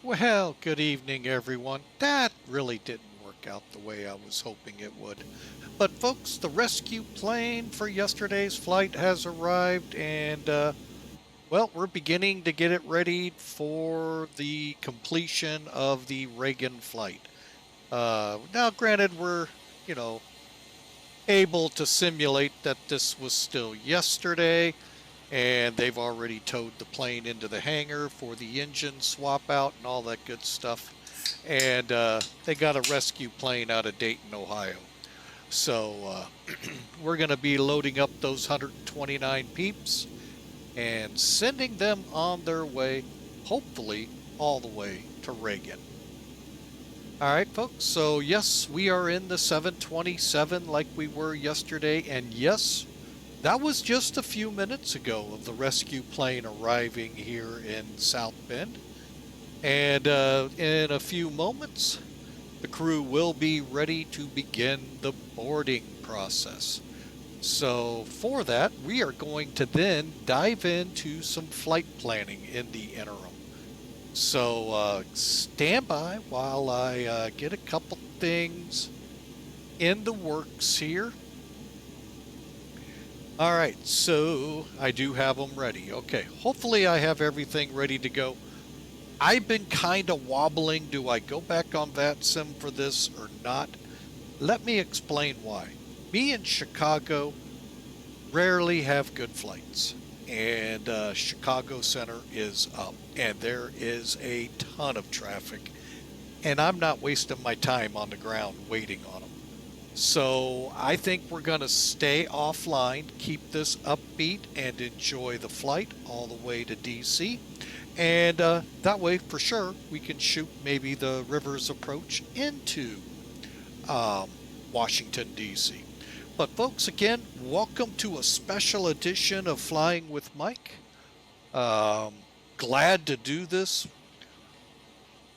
Well, good evening, everyone. That really didn't work out the way I was hoping it would. But, folks, the rescue plane for yesterday's flight has arrived, and, well, we're beginning to get it ready for the completion of the Reagan flight. Now, granted, we're, you know, able to simulate that this was still yesterday, and they've already towed the plane into the hangar for the engine swap out and all that good stuff. And they got a rescue plane out of Dayton, Ohio. So we're going to be loading up those 129 peeps and sending them on their way, hopefully all the way to Reagan. All right, folks, so yes, we are in the 727 like we were yesterday, and yes, that was just a few minutes ago of the rescue plane arriving here in South Bend. And in a few moments, the crew will be ready to begin the boarding process. So for that, we are going to then dive into some flight planning in the interim. So stand by while I get a couple things in the works here. All right, so I do have them ready. Okay, hopefully I have everything ready to go. I've been kind of wobbling. Do I go back on VATSIM for this or not? Let me explain why. Me and Chicago rarely have good flights, and Chicago Center is up, and there is a ton of traffic, and I'm not wasting my time on the ground waiting on them. So I think we're going to stay offline, keep this upbeat, and enjoy the flight all the way to DC. And that way, for sure, we can shoot maybe the river's approach into Washington, D.C. But folks, again, welcome to a special edition of Flying with Mike. Glad to do this.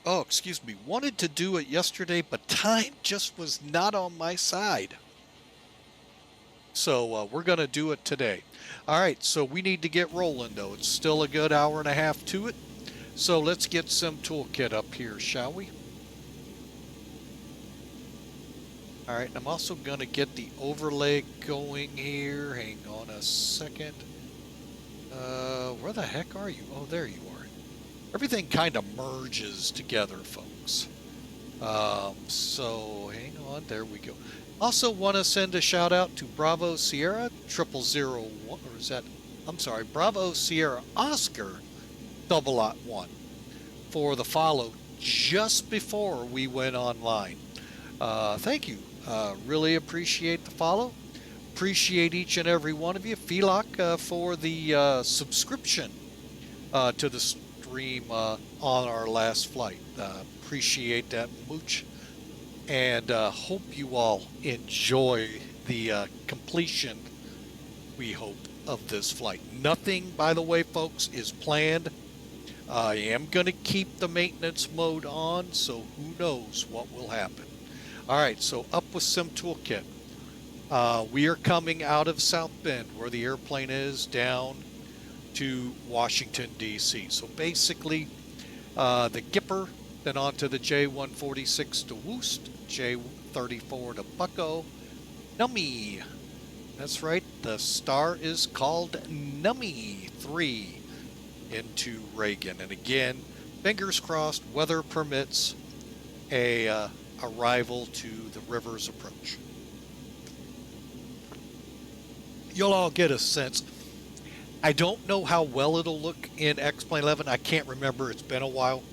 Oh, excuse me, wanted to do it yesterday, but time just was not on my side. So we're going to do it today. All right, so we need to get rolling, though. It's still a good hour and a half to it. So let's get some toolkit up here, shall we? All right, I'm also going to get the overlay going here. Hang on a second. Where the heck are you? Oh, there you are. Everything kind of merges together, folks. So hang on, there we go. Also want to send a shout out to Bravo Sierra 0001, or is that, I'm sorry, Bravo Sierra Oscar 001 for the follow just before we went online. Thank you. Really appreciate the follow. Appreciate each and every one of you. Felok for the subscription to the stream on our last flight. Appreciate that mooch. And hope you all enjoy the completion, we hope, of this flight. Nothing, by the way, folks, is planned. I am going to keep the maintenance mode on, so who knows what will happen. All right, so up with some toolkit. We are coming out of South Bend, where the airplane is, down to Washington, D.C. So basically, the Gipper, then on to the J146 to WOOST, J34 to BUCKO, Nummy. That's right, the star is called Nummy 3 into Reagan. And again, fingers crossed, weather permits a arrival to the river's approach. You'll all get a sense. I don't know how well it'll look in X-Plane 11. I can't remember. It's been a while.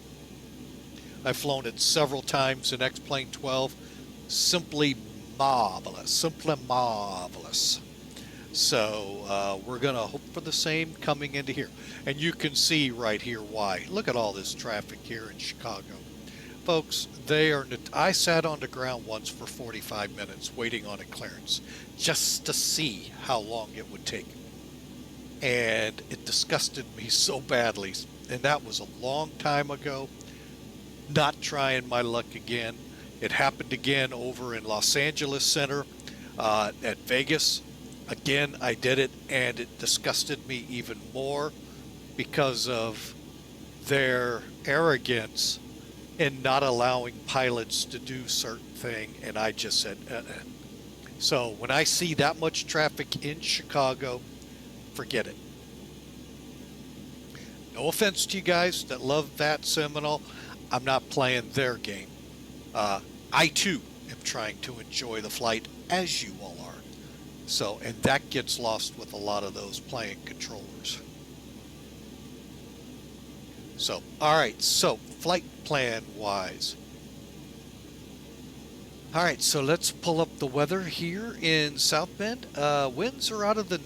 I've flown it several times in X-Plane 12. Simply marvelous. Simply marvelous. So we're going to hope for the same coming into here. And you can see right here why. Look at all this traffic here in Chicago. Folks, I sat on the ground once for 45 minutes waiting on a clearance just to see how long it would take. And it disgusted me so badly. And that was a long time ago. Not trying my luck again. It happened again over in Los Angeles Center at Vegas. Again, I did it, and it disgusted me even more because of their arrogance and not allowing pilots to do certain thing, and I just said, So when I see that much traffic in Chicago, forget it. No offense to you guys that love that Seminole. I'm not playing their game. I too am trying to enjoy the flight as you all are. So, and that gets lost with a lot of those playing controllers. So, all right. So, flight plan wise. All right, so let's pull up the weather here in South Bend. Winds are out of the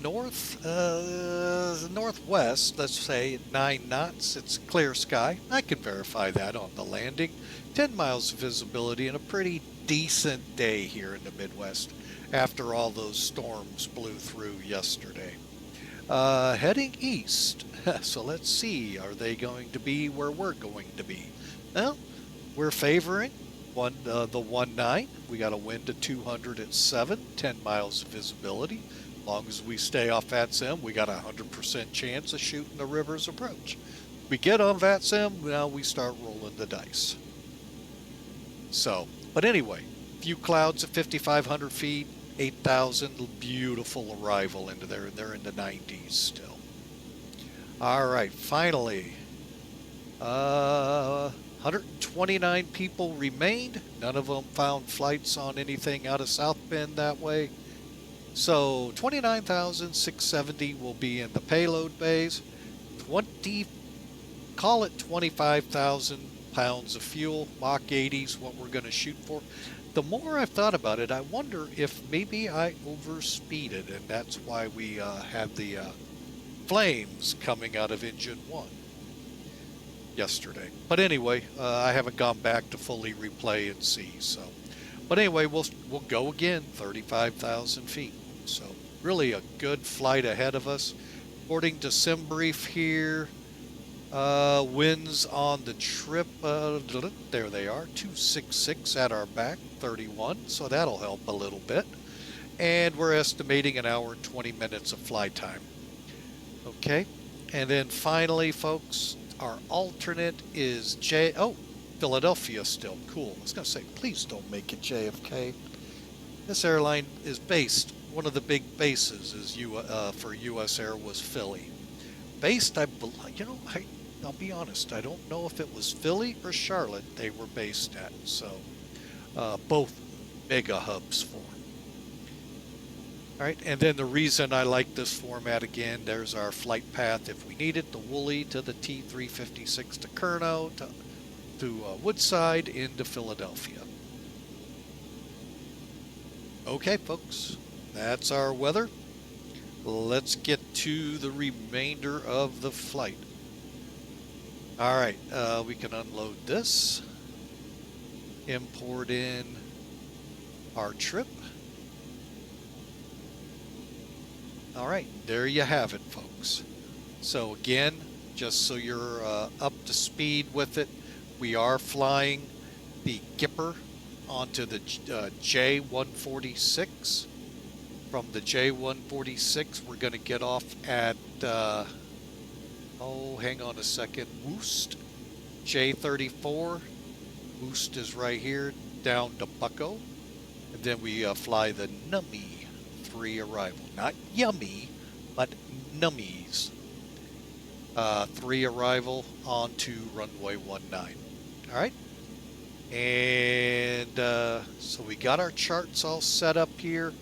northwest, let's say at 9 knots. It's clear sky. I can verify that on the landing. 10 miles of visibility and a pretty decent day here in the Midwest after all those storms blew through yesterday. Heading east. So let's see, are they going to be where we're going to be? Well, we're favoring the 1-9. We got a wind of 200 at 7, 10 miles of visibility. As long as we stay off VATSIM, we got a 100% chance of shooting the river's approach. We get on VATSIM, now we start rolling the dice. So, but anyway, few clouds at 5,500 feet, 8,000, beautiful arrival into there, and they're in the 90s still. All right, finally, 129 people remained. None of them found flights on anything out of South Bend that way. So 29,670 will be in the payload bays. Call it 25,000 pounds of fuel. Mach 80's what we're going to shoot for. The more I've thought about it, I wonder if maybe I overspeeded, and that's why we had the flames coming out of engine 1 yesterday. But anyway, I haven't gone back to fully replay and see. So, but anyway, we'll go again. 35,000 feet. So really a good flight ahead of us. According to SimBrief here, winds on the trip. There they are. 266 at our back. 31. So that'll help a little bit. And we're estimating an hour and 20 minutes of flight time. Okay. And then finally, folks, our alternate is Philadelphia still. Cool. I was going to say, please don't make it JFK. This airline is based, one of the big bases is for U.S. Air was Philly. Based, I'll be honest, I don't know if it was Philly or Charlotte they were based at. So, both mega hubs for them. All right, and then the reason I like this format again, there's our flight path if we need it, the Woolly to the T356 to Kerno, to Woodside into Philadelphia. Okay, folks, that's our weather. Let's get to the remainder of the flight. All right, we can unload this, import in our trip. All right, there you have it, folks. So again, just so you're up to speed with it, we are flying the Gipper onto the J146. From the J146, we're going to get off at, hang on a second, WOOST, J34. WOOST is right here, down to BUCKO. And then we fly the Nummy 3 arrival. Not yummy, but nummies. 3 arrival onto runway 19. All right. And so we got our charts all set up here.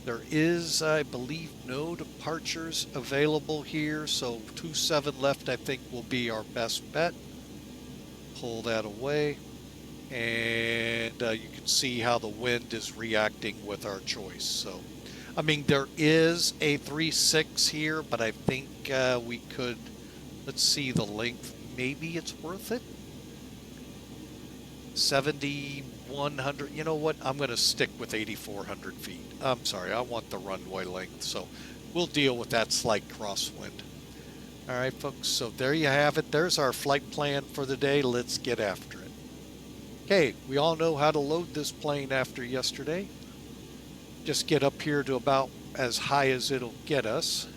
There is, I believe, no departures available here. So 27 left, I think, will be our best bet. Pull that away. And you can see how the wind is reacting with our choice. So, I mean, there is a 3.6 here, but I think we could, let's see the length. Maybe it's worth it. 7,100. You know what? I'm going to stick with 8,400 feet. I'm sorry. I want the runway length. So we'll deal with that slight crosswind. All right, folks. So there you have it. There's our flight plan for the day. Let's get after it. Okay. We all know how to load this plane after yesterday. Just get up here to about as high as it'll get us.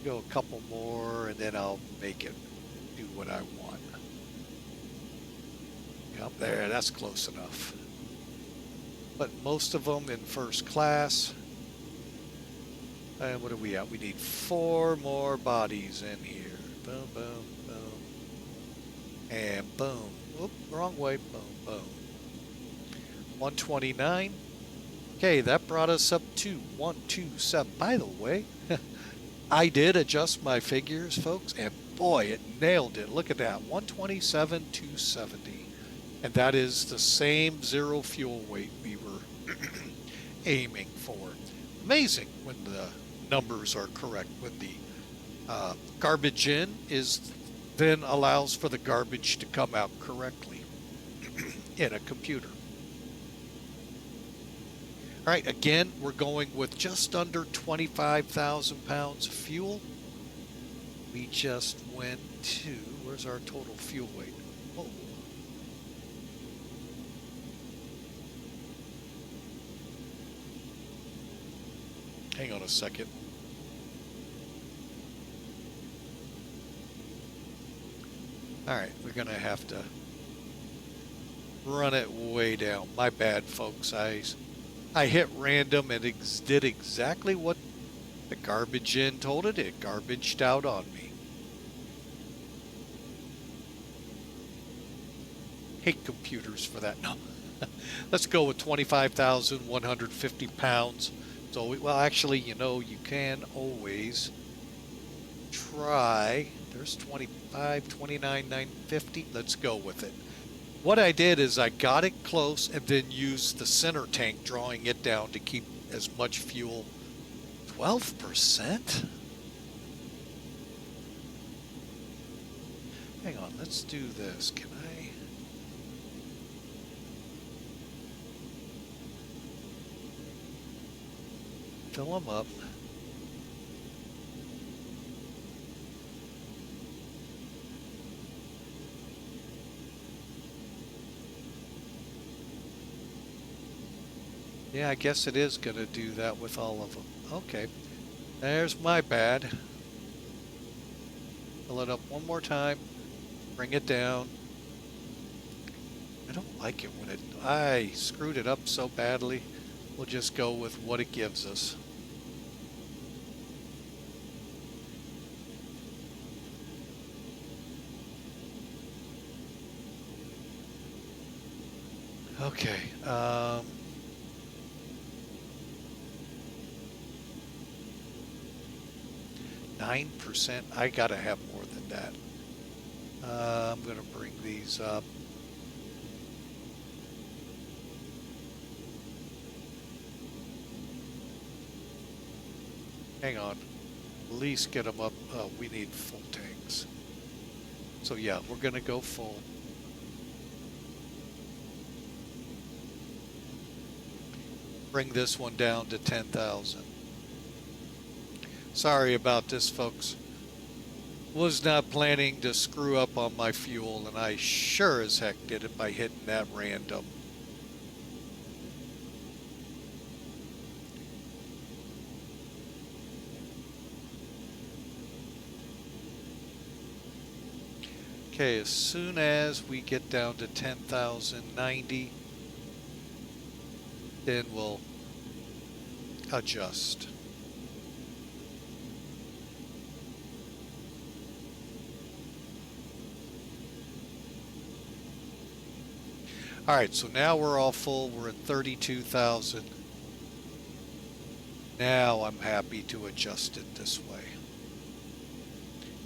Go a couple more and then I'll make it do what I want. Yep, there, that's close enough. But most of them in first class. And what are we at? We need 4 more bodies in here. Boom, boom, boom. And boom. Oop, wrong way. Boom, boom. 129. Okay, that brought us up to 127. By the way, I did adjust my figures, folks, and boy, it nailed it. Look at that, 127, 270. And that is the same zero fuel weight we were aiming for. Amazing when the numbers are correct. When the garbage in is then allows for the garbage to come out correctly in a computer. All right, again, we're going with just under 25,000 pounds of fuel. We just went to, where's our total fuel weight? Oh. Hang on a second. All right, we're going to have to run it way down. My bad, folks. I hit random and did exactly what the garbage in told it. It garbaged out on me. Hate computers for that. No. Let's go with 25,150 pounds. So, well, actually, you know, you can always try. There's 25, 29, 950. Let's go with it. What I did is I got it close and then used the center tank, drawing it down to keep as much fuel. 12%? Hang on, let's do this. Can I? Fill them up. Yeah, I guess it is going to do that with all of them. Okay, there's my bad. Fill it up one more time. Bring it down. I don't like it when I screwed it up so badly. We'll just go with what it gives us. Okay. 9%. I gotta have more than that. I'm gonna bring these up. Hang on. At least get them up. Oh, we need full tanks. So yeah, we're gonna go full. Bring this one down to 10,000. Sorry about this, folks. Was not planning to screw up on my fuel, and I sure as heck did it by hitting that random. Okay, as soon as we get down to 10,090, then we'll adjust. All right, so now we're all full. We're at 32,000. Now I'm happy to adjust it this way.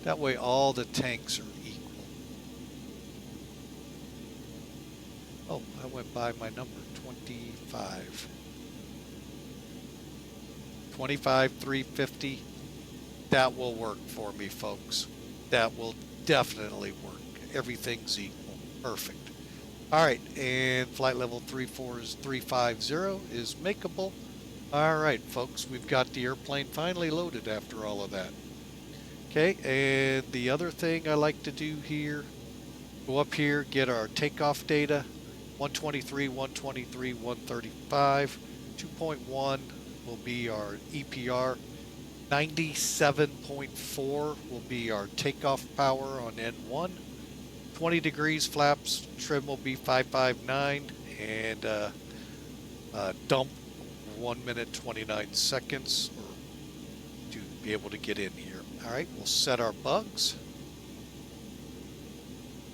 That way all the tanks are equal. Oh, I went by my number, 25. 25,350. That will work for me, folks. That will definitely work. Everything's equal. Perfect. All right, and flight level 350 is makeable. All right, folks, we've got the airplane finally loaded after all of that. Okay, and the other thing I like to do here, go up here, get our takeoff data, 123, 123, 135, 2.1 will be our EPR, 97.4 will be our takeoff power on N1, 20 degrees flaps, trim will be 559, and dump 1 minute 29 seconds to be able to get in here. All right, we'll set our bugs.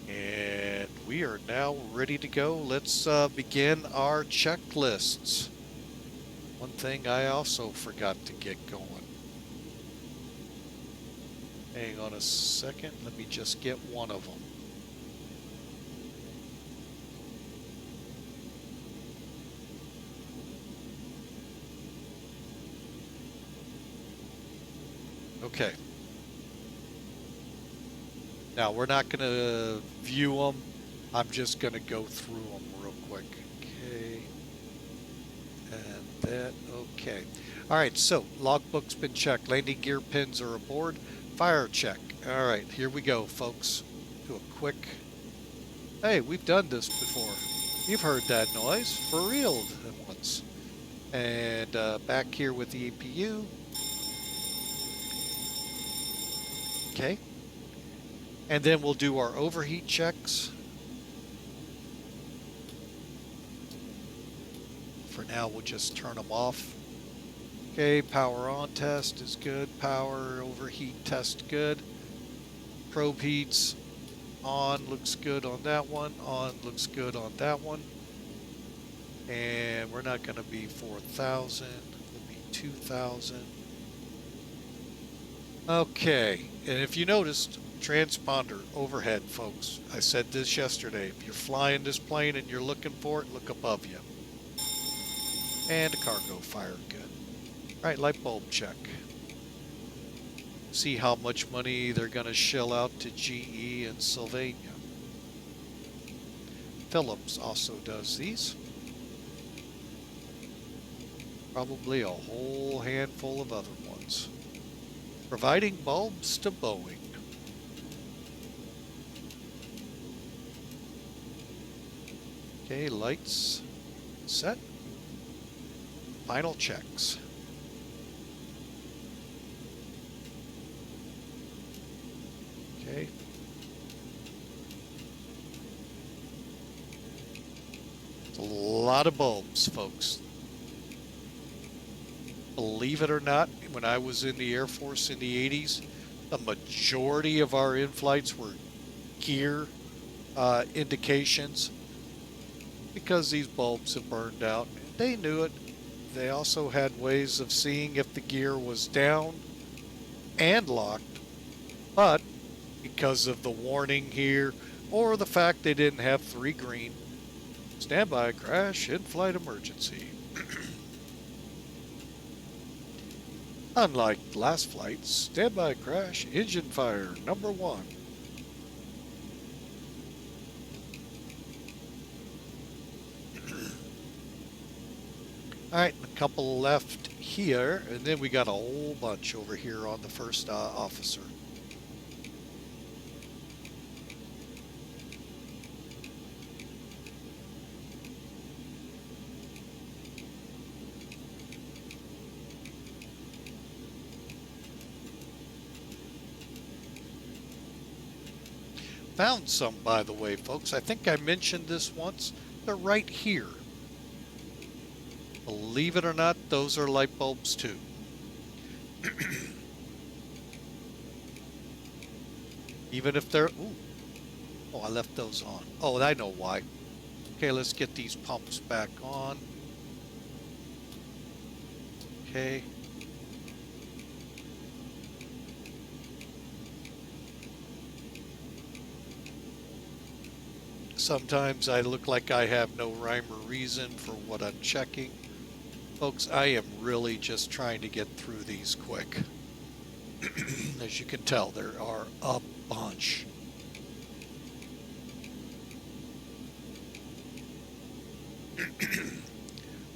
And we are now ready to go. Let's begin our checklists. One thing I also forgot to get going. Hang on a second. Let me just get one of them. Okay. Now, we're not going to view them. I'm just going to go through them real quick. Okay. And that, okay. All right, so logbook's been checked. Landing gear pins are aboard. Fire check. All right, here we go, folks. Do a quick... Hey, we've done this before. You've heard that noise. For real once. And back here with the EPU. Okay. And then we'll do our overheat checks. For now, we'll just turn them off. Okay, power on test is good. Power overheat test good. Probe heats on looks good on that one. On looks good on that one. And we're not going to be 4,000. We'll be 2,000. Okay, and if you noticed, transponder overhead, folks. I said this yesterday. If you're flying this plane and you're looking for it, look above you. And a cargo fire, good. All right, light bulb check. See how much money they're going to shell out to GE and Sylvania. Phillips also does these. Probably a whole handful of other ones. Providing bulbs to Boeing. Okay, lights set. Final checks. Okay. It's a lot of bulbs, folks. Believe it or not, when I was in the Air Force in the 80s, the majority of our in-flights were gear indications because these bulbs have burned out. They knew it. They also had ways of seeing if the gear was down and locked, but because of the warning here or the fact they didn't have 3 green, standby crash, in-flight emergency. Unlike last flight, standby crash, engine fire, number 1. All right, a couple left here, and then we got a whole bunch over here on the first officer. Found some, by the way, folks. I think I mentioned this once. They're right here. Believe it or not, those are light bulbs too. Even if they're... Ooh. Oh, I left those on. Oh, I know why. Okay, let's get these pumps back on. Okay. Sometimes I look like I have no rhyme or reason for what I'm checking. Folks, I am really just trying to get through these quick. As you can tell, there are a bunch.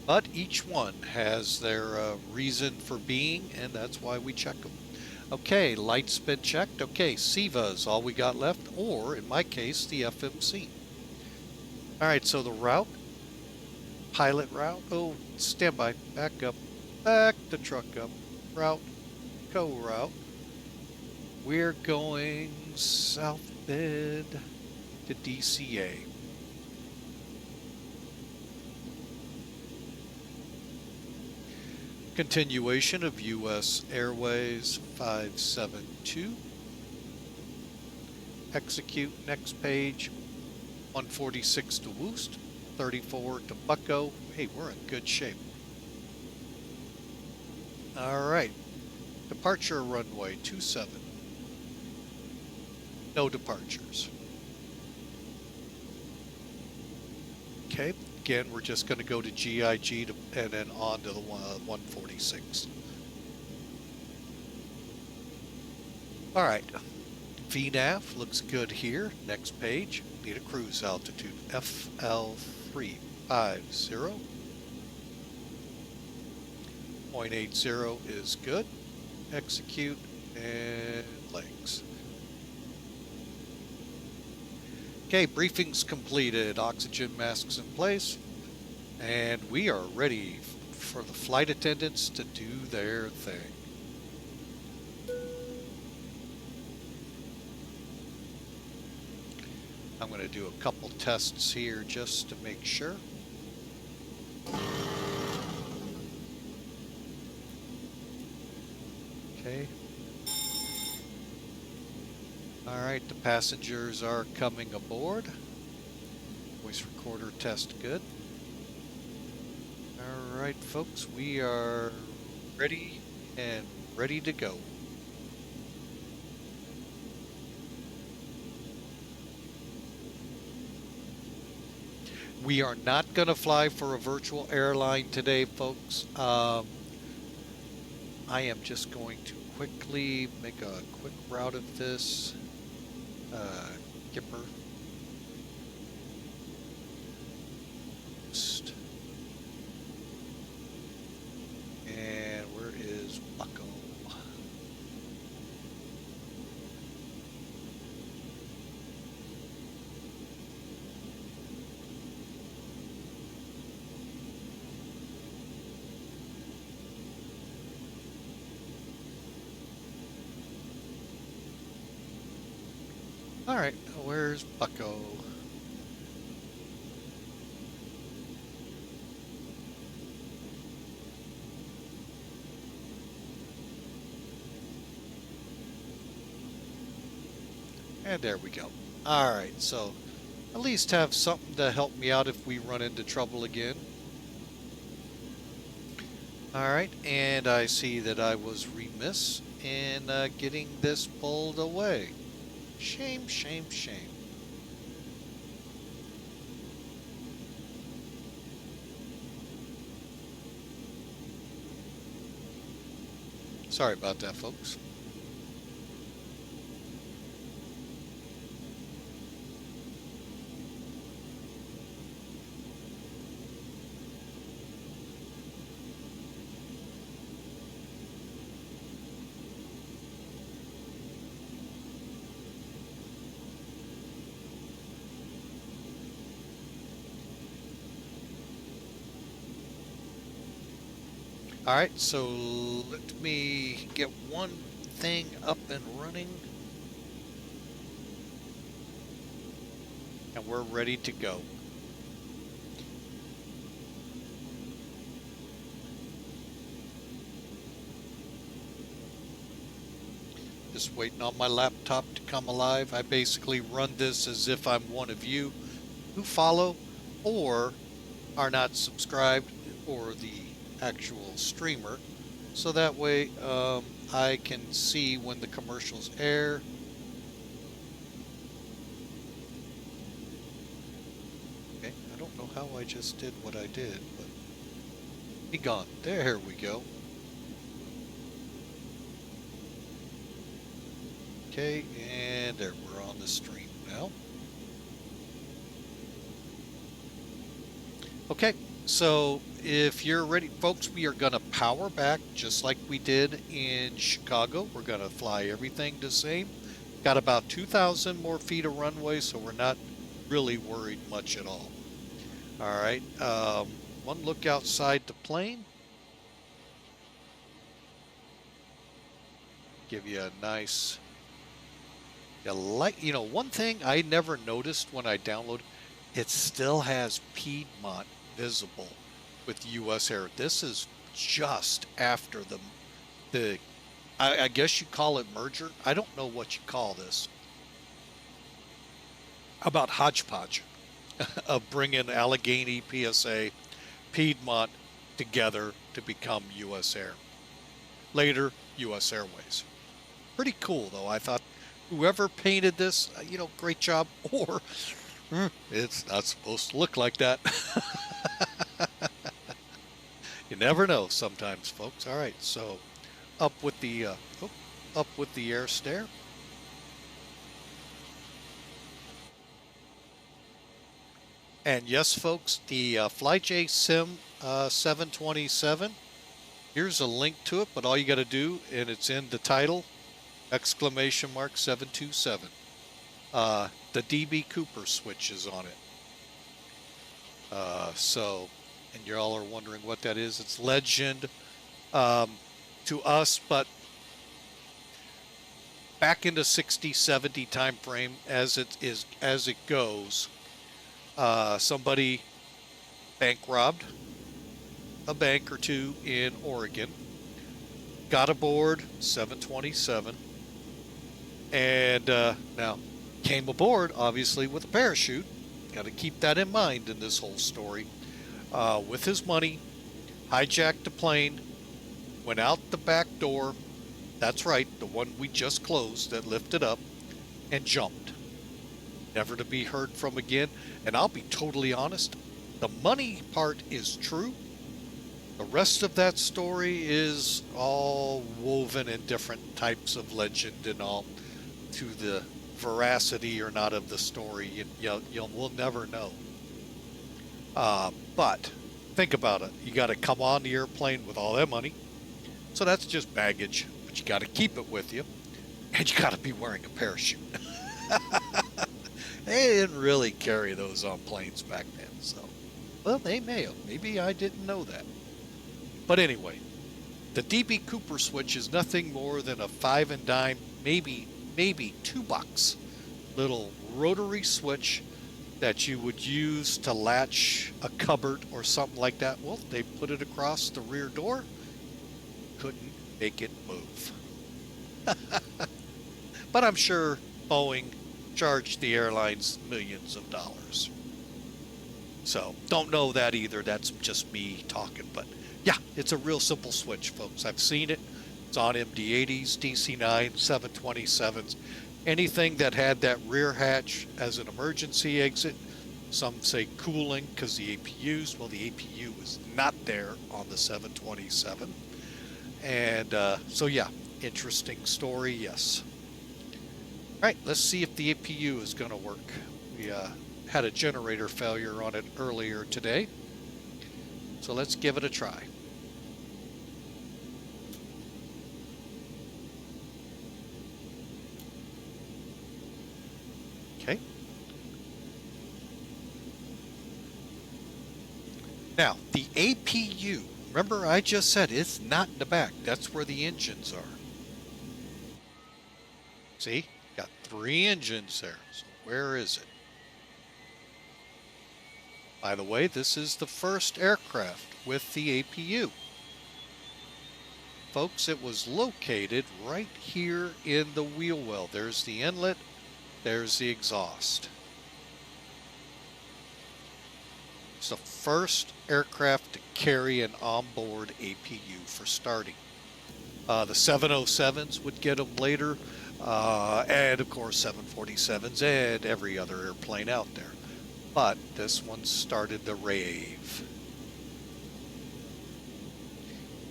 But each one has their reason for being, and that's why we check them. Okay, light's been checked. Okay, SEVA is all we got left, or in my case, the FMC. All right, so the route, pilot route. Oh, standby, back up, back the truck up. Route, go route. We're going South Bend. to DCA. Continuation of U.S. Airways 572. Execute, next page. 146 to WOOST, 34 to BUCKO. Hey, we're in good shape. All right. Departure runway 27. No departures. Okay, again, we're just going to go to GIG and then on to the 146. All right, VNAV looks good here. Next page, need a cruise altitude, FL350. 0.80 is good. Execute and legs. Okay, briefing's completed, oxygen masks in place, and we are ready for the flight attendants to do their thing. I'm going to do a couple tests here just to make sure. Okay. All right, the passengers are coming aboard. Voice recorder test good. All right, folks, we are ready to go. We are not going to fly for a virtual airline today, folks. I am just going to quickly make a quick route of this. Kipper. And where is BUCKO? All right, where's BUCKO? And there we go. All right, so at least have something to help me out if we run into trouble again. All right, and I see that I was remiss in getting this pulled away. Shame, shame, shame. Sorry about that, folks. All right, so let me get one thing up and running. And we're ready to go. Just waiting on my laptop to come alive. I basically run this as if I'm one of you who follow or are not subscribed or the actual streamer, so that way I can see when the commercials air. Okay, I don't know how I just did what I did, but be gone. There we go. Okay, and there, we're on the stream now. Okay, so if you're ready, folks, we are going to power back just like we did in Chicago. We're going to fly everything the same. Got about 2,000 more feet of runway, so we're not really worried much at all. All right, one look outside the plane. Give you a nice You know, one thing I never noticed when I downloaded, it still has Piedmont visible with US Air. This is just after the I guess you call it merger. I don't know what you call this. About hodgepodge of bringing Allegheny, PSA, Piedmont together to become US Air. Later, US Airways. Pretty cool, though. I thought whoever painted this, you know, great job. Or it's not supposed to look like that. You never know sometimes, folks. All right, so up with the up with the air stair. And yes, folks, the FlyJSim 727. Here's a link to it, but all you got to do, and it's in the title, exclamation mark 727. The DB Cooper switch is on it. And you all are wondering what that is. It's legend to us, but back into 60, 70 time frame as it goes. Somebody bank robbed a bank or two in Oregon, got aboard 727, and now came aboard obviously with a parachute. Got to keep that in mind in this whole story. With his money, hijacked the plane, went out the back door. That's right, the one we just closed that lifted up, and jumped. Never to be heard from again. And I'll be totally honest, the money part is true. The rest of that story is all woven in different types of legend and all to the veracity or not of the story. We'll never know. But think about it. You got to come on the airplane with all that money. So that's just baggage, but you got to keep it with you. And you got to be wearing a parachute. They didn't really carry those on planes back then. So, well, they may have. Maybe I didn't know that. But anyway, the DB Cooper switch is nothing more than a 5 and dime, maybe $2 little rotary switch that you would use to latch a cupboard or something like that. Well, they put it across the rear door. Couldn't make it move. But I'm sure Boeing charged the airlines millions of dollars. So don't know that either. That's just me talking. But yeah, it's a real simple switch, folks. I've seen it. It's on MD-80s, DC-9, 727s. Anything that had that rear hatch as an emergency exit. Some say cooling because the APUs. Well, the APU is not there on the 727. And so yeah, interesting story, yes. All right, let's see if the APU is going to work. We had a generator failure on it earlier today. So let's give it a try. Okay. Now, the APU, remember I just said it's not in the back. That's where the engines are. See? Got 3 engines there. So where is it? By the way, this is the first aircraft with the APU. Folks, it was located right here in the wheel well. There's the inlet. There's the exhaust. It's the first aircraft to carry an onboard APU for starting. The 707s would get them later. And of course 747s and every other airplane out there. But this one started the rave.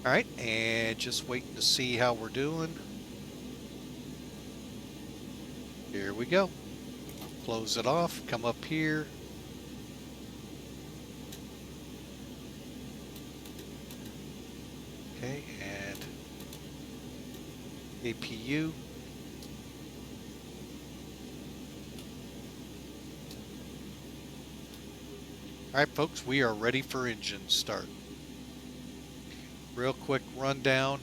All right, and just waiting to see how we're doing. Here we go. Close it off, come up here. Okay, and APU. All right, folks, we are ready for engine start. Real quick rundown.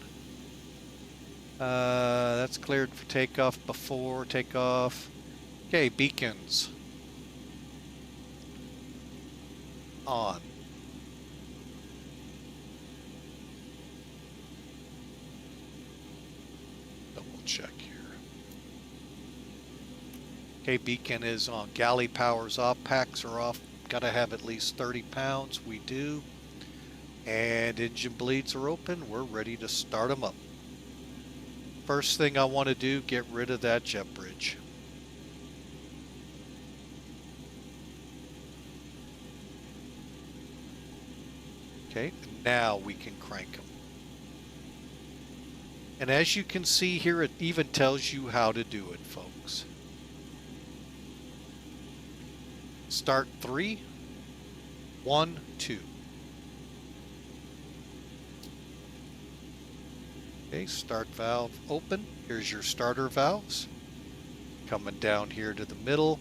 That's cleared for takeoff before takeoff. Okay, beacons on. Double check here. Okay, beacon is on. Galley power's off. Packs are off. Gotta have at least 30 pounds. We do. And engine bleeds are open. We're ready to start them up. First thing I want to do, get rid of that jet bridge. Okay, now we can crank them. And as you can see here, it even tells you how to do it, folks. Start 3, 1, 2. Okay, start valve open. Here's your starter valves. Coming down here to the middle.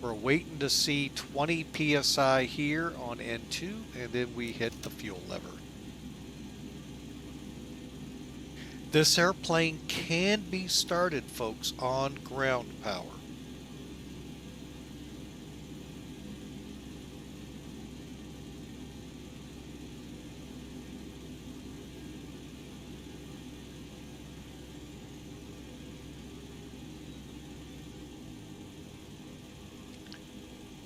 We're waiting to see 20 PSI here on N2, and then we hit the fuel lever. This airplane can be started, folks, on ground power.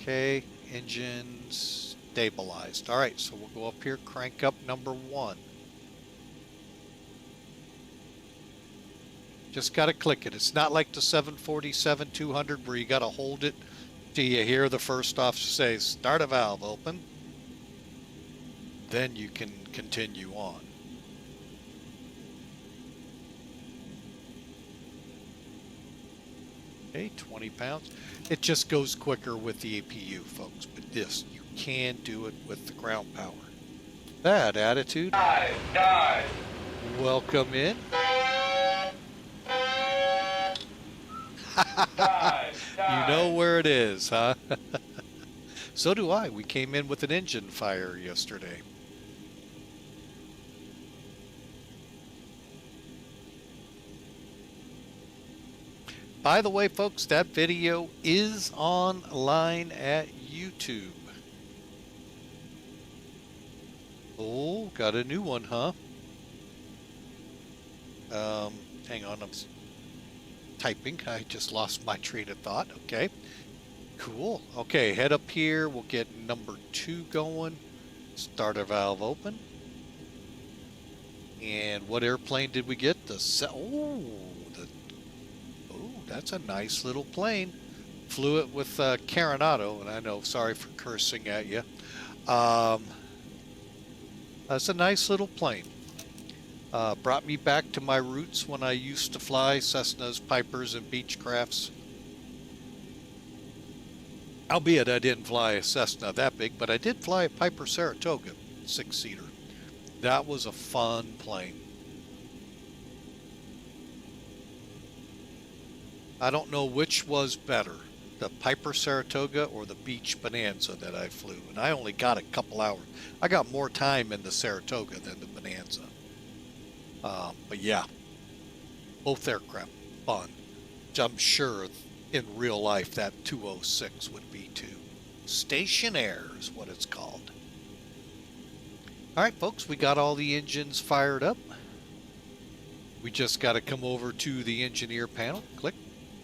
Okay, engines stabilized. All right, so we'll go up here, crank up number 1. Just got to click it. It's not like the 747-200 where you got to hold it till you hear the first officer say, start a valve open. Then you can continue on. Okay, 20 pounds. It just goes quicker with the APU, folks, but this, you can do it with the ground power. Bad attitude. Dive. Welcome in. Dive. You know where it is, huh? So do I. We came in with an engine fire yesterday. By the way, folks, that video is online at YouTube. Oh, got a new one, huh? Hang on, I'm typing. I just lost my train of thought. Okay, cool. Okay, head up here. We'll get number 2 going. Starter valve open. And what airplane did we get? That's a nice little plane. Flew it with Coronado, and I know, sorry for cursing at you. That's a nice little plane. Brought me back to my roots when I used to fly Cessnas, Pipers, and Beechcrafts. Albeit I didn't fly a Cessna that big, but I did fly a Piper Saratoga 6-seater. That was a fun plane. I don't know which was better, the Piper Saratoga or the Beech Bonanza that I flew. And I only got a couple hours. I got more time in the Saratoga than the Bonanza. But yeah, both aircraft, fun. I'm sure in real life that 206 would be too. Stationaire is what it's called. All right, folks, we got all the engines fired up. We just got to come over to the engineer panel. Click.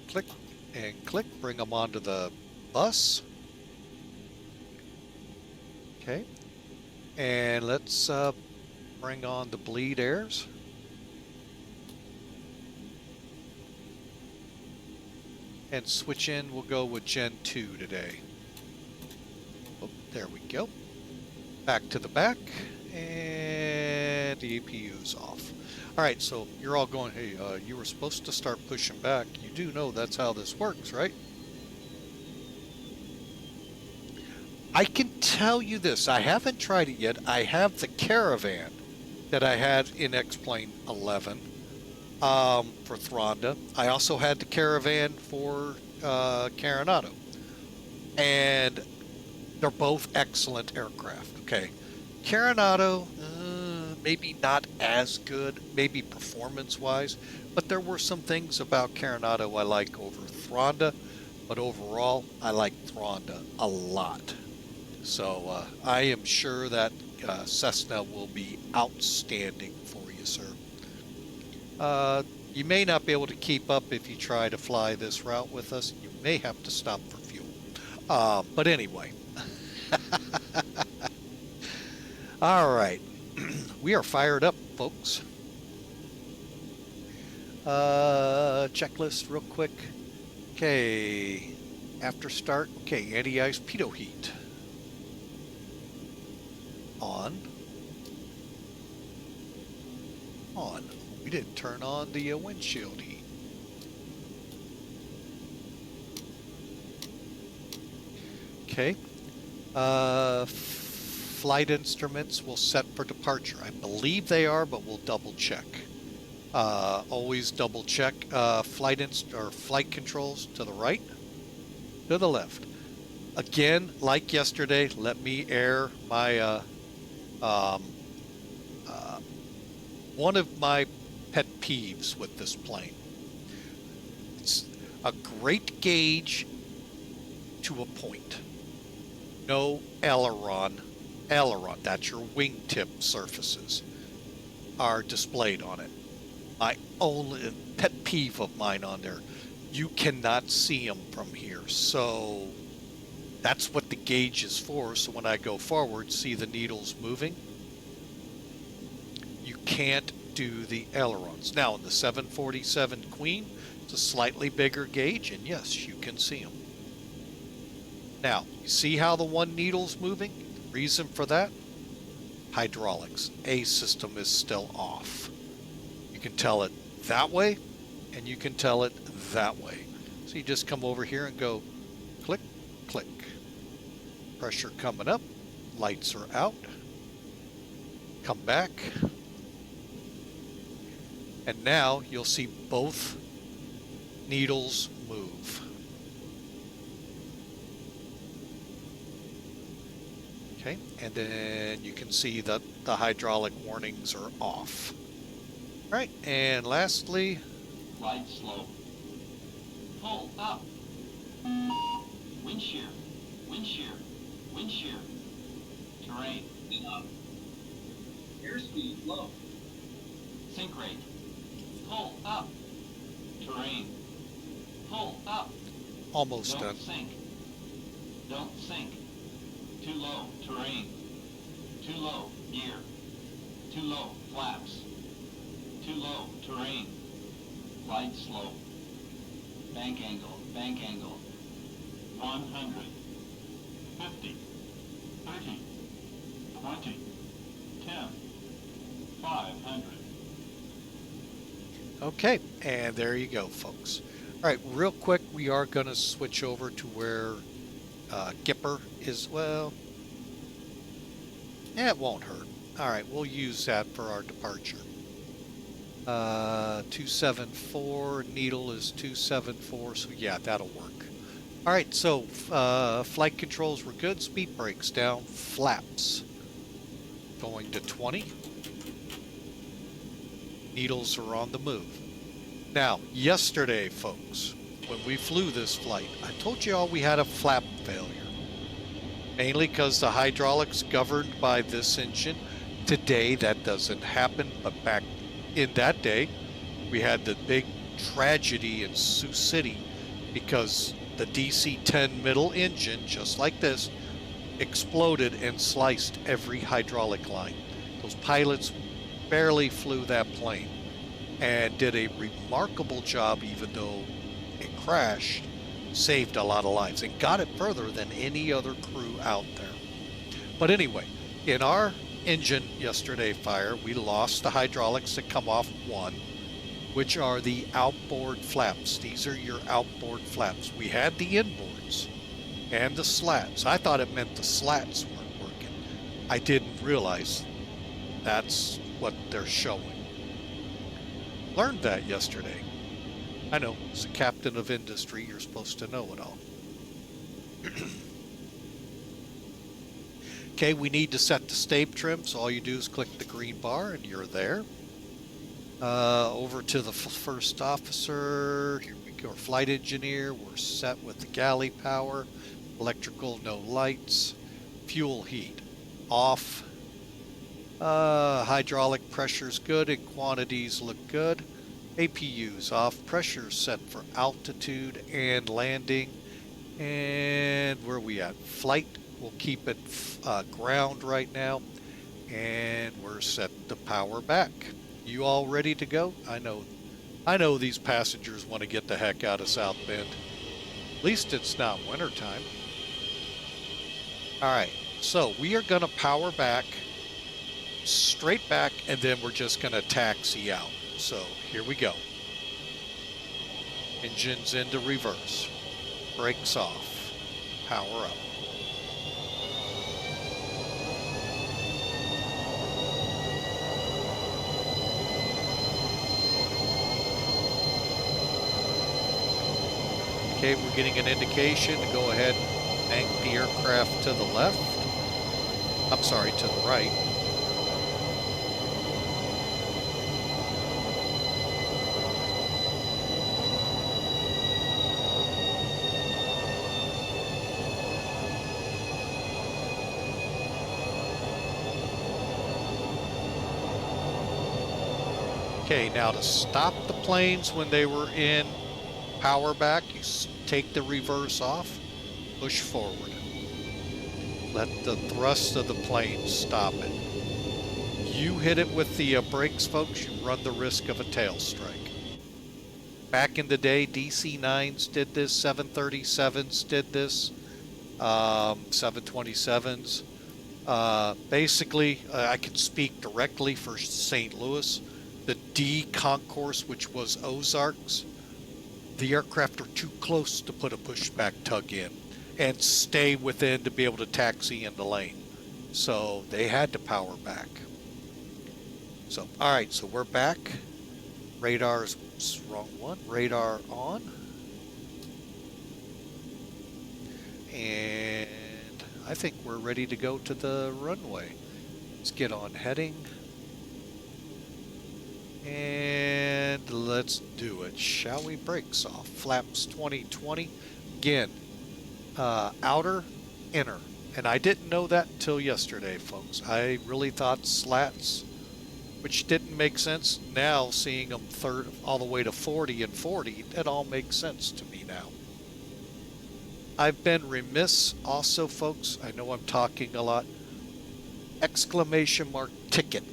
Click and click, bring them onto the bus. Okay, and let's bring on the bleed airs. And switch in, we'll go with Gen 2 today. Oh, there we go. Back to the back, and the APU's off. All right, so you're all going, hey, you were supposed to start pushing back. You do know that's how this works, right? I can tell you this. I haven't tried it yet. I have the Caravan that I had in X-Plane 11 for Thronda. I also had the Caravan for Coronado. And they're both excellent aircraft, okay? Coronado, maybe not as good, maybe performance-wise, but there were some things about Coronado I like over Thronda, but overall, I like Thronda a lot. So I am sure that Cessna will be outstanding for you, sir. You may not be able to keep up if you try to fly this route with us. You may have to stop for fuel. But anyway. All right. We are fired up, folks. Checklist real quick. Okay. After start. Okay, anti-ice pitot heat. On. On. We didn't turn on the windshield heat. Okay. Flight instruments will set for departure. I believe they are, but we'll double check. Always double check. Flight controls to the right, to the left. Again, like yesterday, let me air my one of my pet peeves with this plane. It's a great gauge to a point. No aileron, that's your wingtip surfaces, are displayed on it. My only pet peeve of mine on there, you cannot see them from here. So that's what the gauge is for. So when I go forward, see the needles moving? You can't do the ailerons. Now in the 747 Queen, it's a slightly bigger gauge, and yes, you can see them. Now, you see how the one needle's moving? The reason for that? Hydraulics. A system is still off. You can tell it that way, and you can tell it that way. So you just come over here and go click, click. Pressure coming up, lights are out. Come back. And now you'll see both needles move. Okay, and then you can see that the hydraulic warnings are off. All right, and lastly, glide slow. Pull up. Wind shear, wind shear, wind shear. Terrain up. Airspeed low. Sink rate. Pull up. Terrain. Pull up. almost done. Don't sink. Don't sink. Too low. Terrain. Too low. Gear. Too low. Flaps. Too low. Terrain. Glide slow. Bank angle. Bank angle. 100. 50. 30. 20. 10. 500. Okay, and there you go, folks. All right, real quick, we are going to switch over to where Gipper is. Well, it won't hurt. All right, we'll use that for our departure. 274, needle is 274, so yeah, that'll work. All right, so flight controls were good. Speed brakes down, flaps going to 20. Needles are on the move. Now, yesterday, folks, when we flew this flight, I told you all we had a flap failure. Mainly because the hydraulics governed by this engine. Today, that doesn't happen, but back in that day, we had the big tragedy in Sioux City because the DC-10 middle engine, just like this, exploded and sliced every hydraulic line. Those pilots barely flew that plane and did a remarkable job, even though it crashed, saved a lot of lives and got it further than any other crew out there. But anyway, in our engine yesterday fire, we lost the hydraulics that come off one, which are the outboard flaps. These are your outboard flaps. We had the inboards and the slats. I thought it meant the slats weren't working. I didn't realize that's what they're showing. Learned that yesterday. I know, as a captain of industry, you're supposed to know it all. Okay, we need to set the stab trim, so all you do is click the green bar and you're there. Over to the first officer, here we go, flight engineer, we're set with the galley power, electrical, no lights, fuel heat, off, hydraulic pressure's good and quantities look good, APU's off, pressure set for altitude and landing, and where are we at? Flight, we'll keep it ground right now, and we're set to power back. You all ready to go? I know these passengers want to get the heck out of South Bend. At least it's not wintertime. All right, so we are going to power back, straight back, and then we're just going to taxi out. So here we go. Engines into reverse. Brakes off. Power up. Okay, we're getting an indication to go ahead and bank the aircraft to the left. I'm sorry, to the right. Okay, now to stop the planes when they were in power back, you take the reverse off, push forward. Let the thrust of the plane stop it. You hit it with the brakes, folks, you run the risk of a tail strike. Back in the day, DC-9s did this, 737s did this, 727s. Basically, I can speak directly for St. Louis. The D concourse, which was Ozarks, the aircraft are too close to put a pushback tug in and stay within to be able to taxi in the lane. So they had to power back. So, all right, so we're back. Radar's wrong one. Radar on. And I think we're ready to go to the runway. Let's get on heading. And let's do it, shall we? Brakes off. Flaps 2020. Again, outer, inner. And I didn't know that until yesterday, folks. I really thought slats, which didn't make sense. Now, seeing them all the way to 40 and 40, it all makes sense to me now. I've been remiss also, folks. I know I'm talking a lot. Exclamation mark ticket.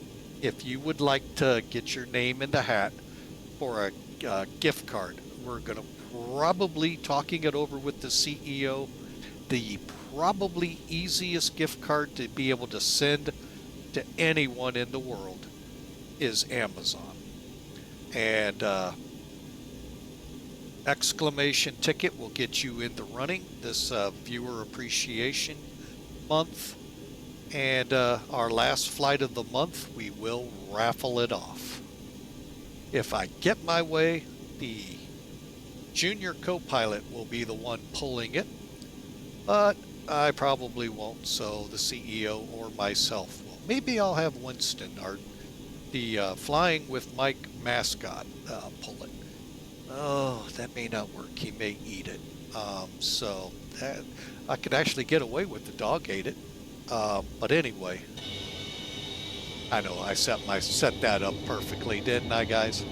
If you would like to get your name in the hat for a gift card, we're going to probably, talking it over with the CEO, the probably easiest gift card to be able to send to anyone in the world is Amazon. And exclamation ticket will get you in the running this viewer appreciation month. And our last flight of the month, we will raffle it off. If I get my way, the junior co-pilot will be the one pulling it, but I probably won't, so the CEO or myself will. Maybe I'll have Winston, the Flying with Mike mascot, pull it. Oh, that may not work. He may eat it. So I could actually get away with the dog ate it. But anyway, I know I set that up perfectly, didn't I, guys?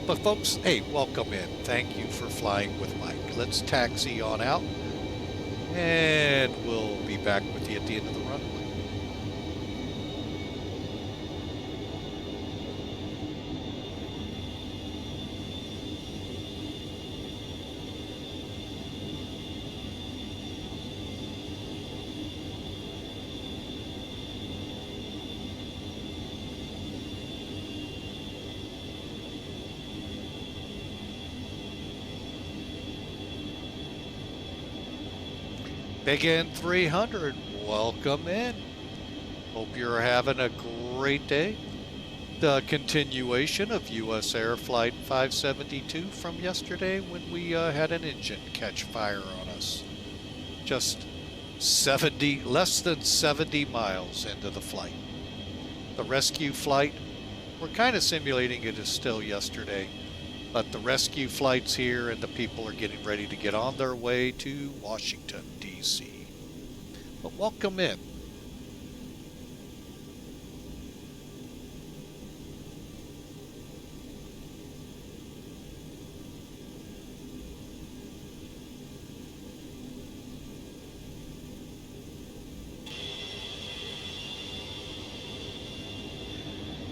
But folks, hey, welcome in. Thank you for flying with Mike. Let's taxi on out, and we'll be back with you at the end of the runway. Big N 300, welcome in. Hope you're having a great day. The continuation of U.S. Air Flight 572 from yesterday when we had an engine catch fire on us. Just less than 70 miles into the flight. The rescue flight, we're kind of simulating it as still yesterday, but the rescue flight's here and the people are getting ready to get on their way to Washington, D.C. But welcome in.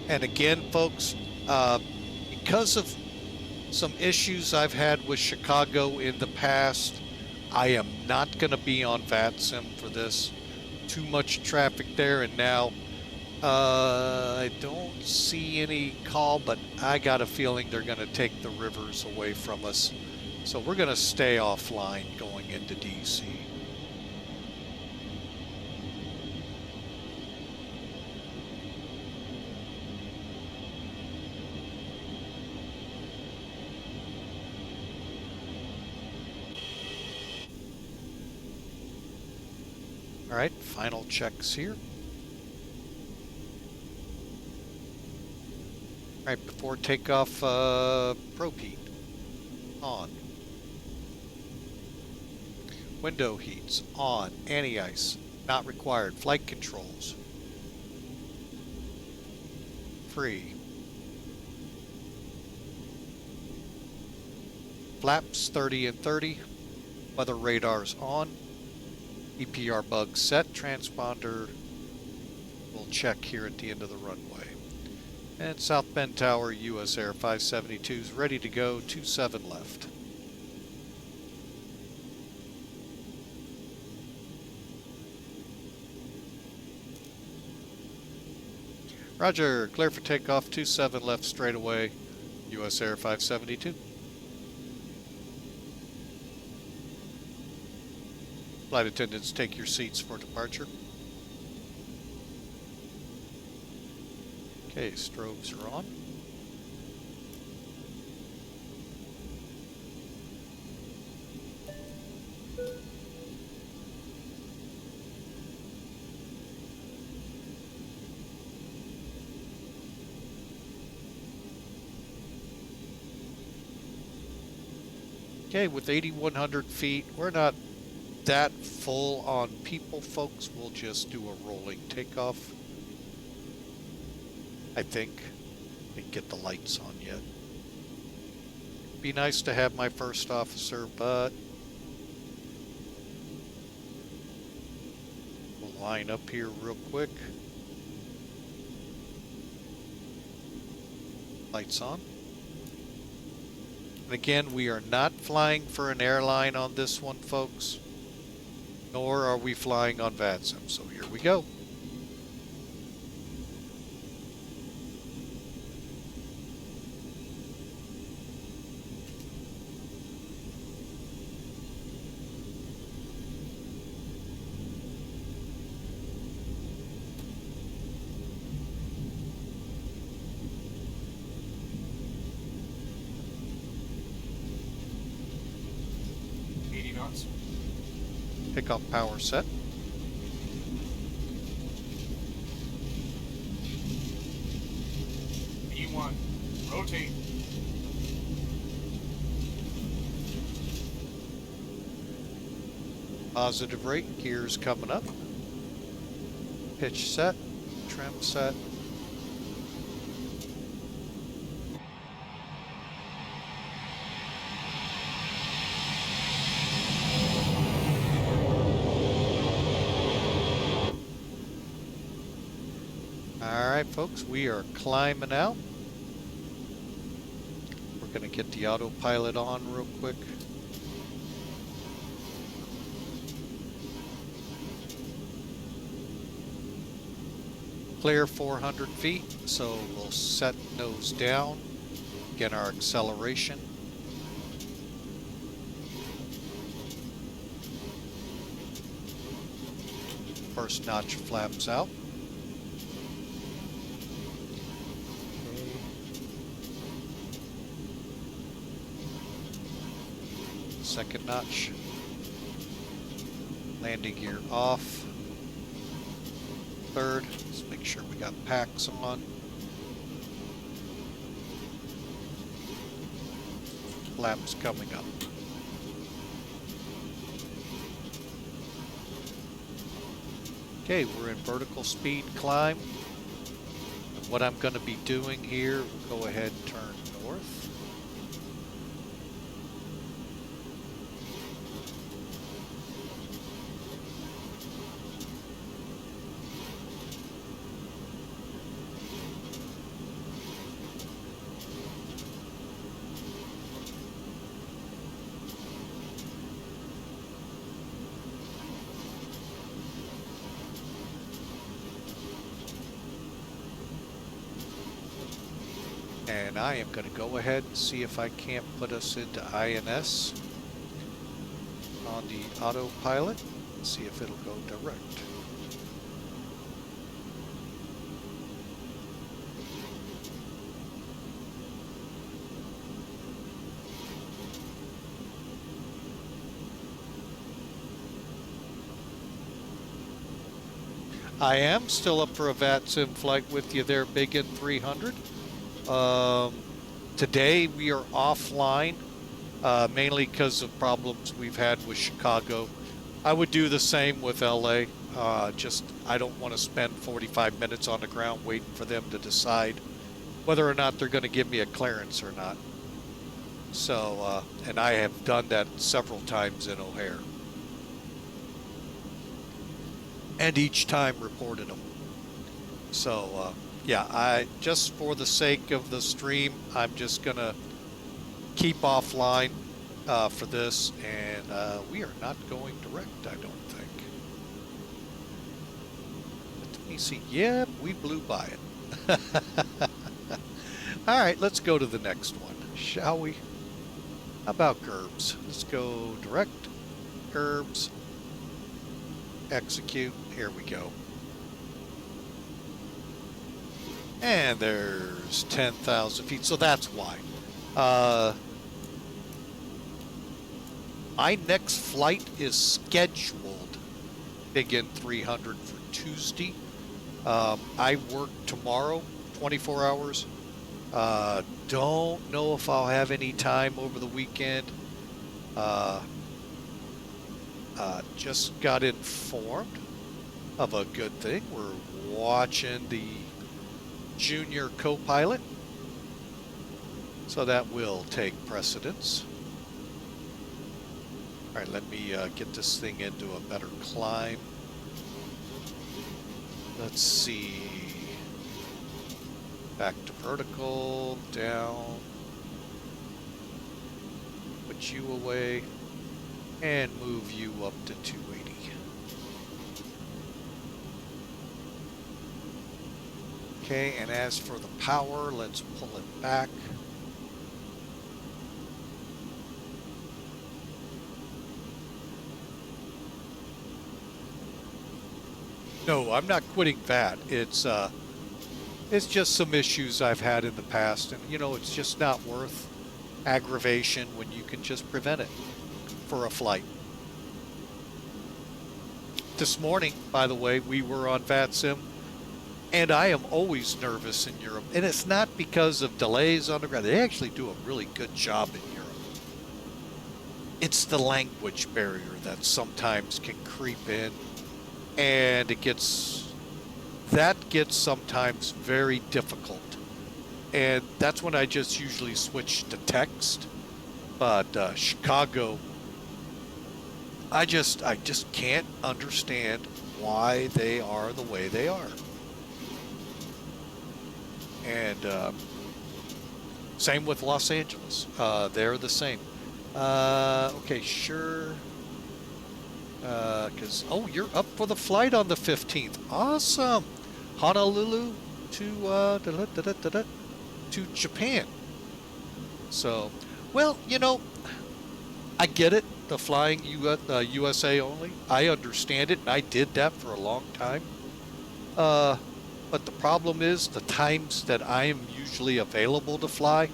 And again, folks, because of some issues I've had with Chicago in the past, I am not going to be on FlyJSim for this. Too much traffic there, and now I don't see any call, but I got a feeling they're going to take the rivers away from us. So we're going to stay offline going into DC. All right, final checks here. All right, before takeoff, probe heat on. Window heats on. Anti-ice not required. Flight controls free. Flaps 30 and 30. Weather radars on. EPR bug set. Transponder we'll check here at the end of the runway. And South Bend Tower, US Air 572 is ready to go. 27 left. Roger, clear for takeoff. 27 left straight away. US Air 572. Flight attendants, take your seats for departure. Okay, strobes are on. Okay, with 8,100 feet, we're not that full on people, folks. We'll just do a rolling takeoff. I think. Didn't get the lights on yet. Be nice to have my first officer, but we'll line up here real quick. Lights on. And again, we are not flying for an airline on this one, folks. Nor are we flying on FlyJSim. So here we go. Takeoff power set. E1, rotate. Positive rate, gears coming up. Pitch set, trim set. Alright folks, we are climbing out. We're going to get the autopilot on real quick. Clear 400 feet, so we'll set nose down, get our acceleration. First notch flaps out. Second notch. Landing gear off. Third. Let's make sure we got packs on. Flaps coming up. Okay, we're in vertical speed climb. What I'm going to be doing here, we'll go ahead and turn north. And I am going to go ahead and see if I can't put us into INS on the autopilot. See if it'll go direct. I am still up for a VATSIM flight with you there, Big N 300. Today we are offline, mainly because of problems we've had with Chicago. I would do the same with LA. Just I don't want to spend 45 minutes on the ground waiting for them to decide whether or not they're going to give me a clearance or not. So, and I have done that several times in O'Hare. And each time reported them. So, yeah, I just for the sake of the stream, I'm just gonna keep offline for this, and we are not going direct, I don't think. Let me see. Yep, we blew by it. All right, let's go to the next one, shall we? How about GURBS? Let's go direct, GURBS, execute. Here we go. And there's 10,000 feet, so that's why. My next flight is scheduled, Big N 300, for Tuesday. I work tomorrow, 24 hours. Don't know if I'll have any time over the weekend. Just got informed of a good thing. We're watching the junior co-pilot, so that will take precedence. All right, let me get this thing into a better climb. Let's see. Back to vertical, down. Put you away and move you up to 280. Okay, and as for the power, let's pull it back. No, I'm not quitting VAT. It's just some issues I've had in the past, and you know, it's just not worth aggravation when you can just prevent it for a flight. This morning, by the way, we were on VATSIM. And I am always nervous in Europe. And it's not because of delays on the ground. They actually do a really good job in Europe. It's the language barrier that sometimes can creep in. And it gets sometimes very difficult. And that's when I just usually switch to text. But Chicago, I just can't understand why they are the way they are. And same with Los Angeles. They're the same. Okay, sure. Because, oh, you're up for the flight on the 15th. Awesome. Honolulu to Japan. So, well, you know, I get it. The flying USA only. I understand it. And I did that for a long time. But the problem is the times that I am usually available to fly,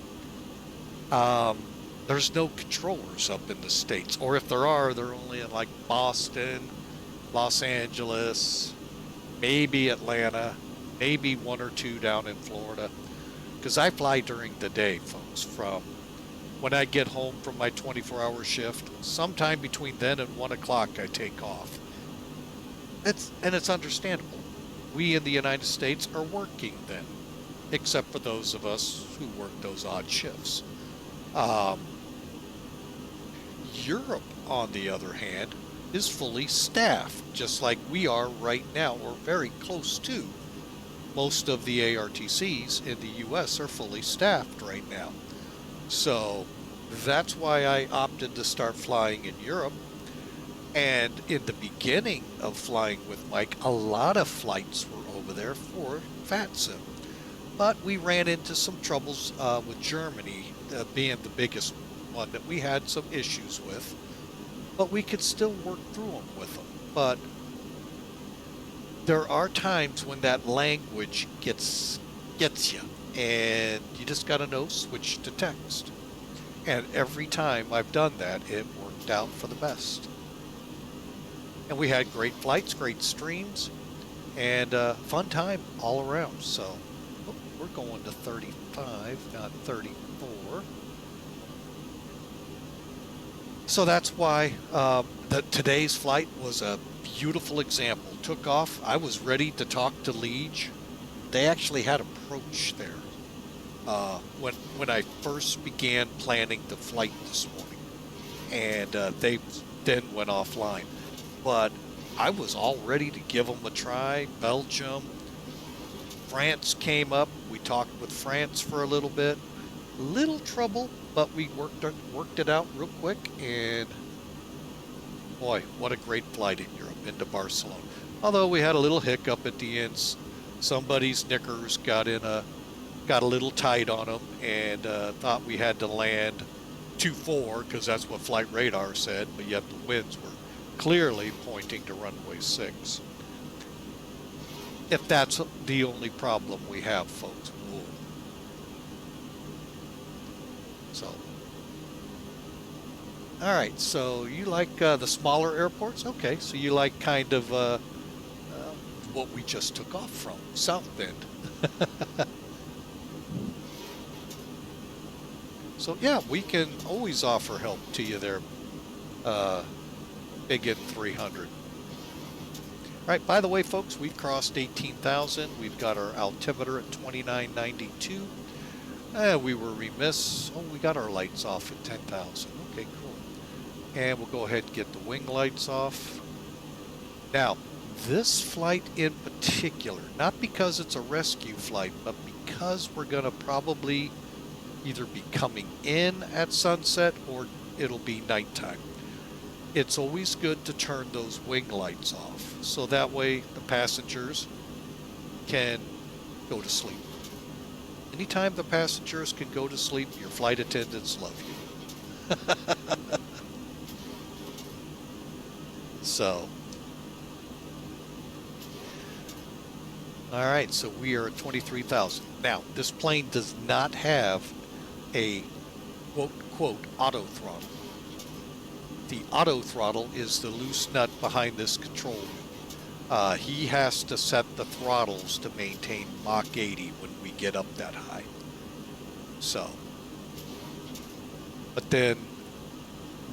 there's no controllers up in the States. Or if there are, they're only in like Boston Los Angeles, maybe Atlanta, maybe one or two down in Florida. Because I fly during the day, folks, from when I get home from my 24-hour shift. Sometime between then and 1 o'clock, I take off. It's understandable. We in the United States are working then, except for those of us who work those odd shifts. Um, Europe, on the other hand, is fully staffed, just like we are right now, or very close to. Most of the ARTCs in the US are fully staffed right now. So that's why I opted to start flying in Europe. And in the beginning of flying with Mike, a lot of flights were over there for FlyJSim. But we ran into some troubles with Germany being the biggest one that we had some issues with. But we could still work through them with them. But there are times when that language gets you, and you just got to know switch to text. And every time I've done that, it worked out for the best. And we had great flights, great streams, and fun time all around. So we're going to 35, not 34. So that's why today's flight was a beautiful example. Took off. I was ready to talk to Liege. They actually had approach there when I first began planning the flight this morning, and they then went offline. But I was all ready to give them a try. Belgium, France came up. We talked with France for a little bit. Little trouble, but we worked it out real quick. And boy, what a great flight in Europe into Barcelona. Although we had a little hiccup at the end. Somebody's knickers got a little tight on them, and thought we had to land 2-4 because that's what flight radar said. But yet the winds were clearly pointing to runway 6. If that's the only problem we have, folks. Whoa. So, all right. So you like the smaller airports? Okay. So you like kind of what we just took off from, South Bend. So yeah, we can always offer help to you there. Big in 300. All right, by the way, folks, we've crossed 18,000. We've got our altimeter at 2992. We were remiss. Oh, we got our lights off at 10,000. Okay, cool. And we'll go ahead and get the wing lights off. Now, this flight in particular, not because it's a rescue flight, but because we're going to probably either be coming in at sunset or it'll be nighttime. It's always good to turn those wing lights off, so that way the passengers can go to sleep. Anytime the passengers can go to sleep, your flight attendants love you. So, all right, so we are at 23,000. Now, this plane does not have a quote auto throttle. The auto throttle is the loose nut behind this control wheel. He has to set the throttles to maintain Mach 80 when we get up that high. So, but then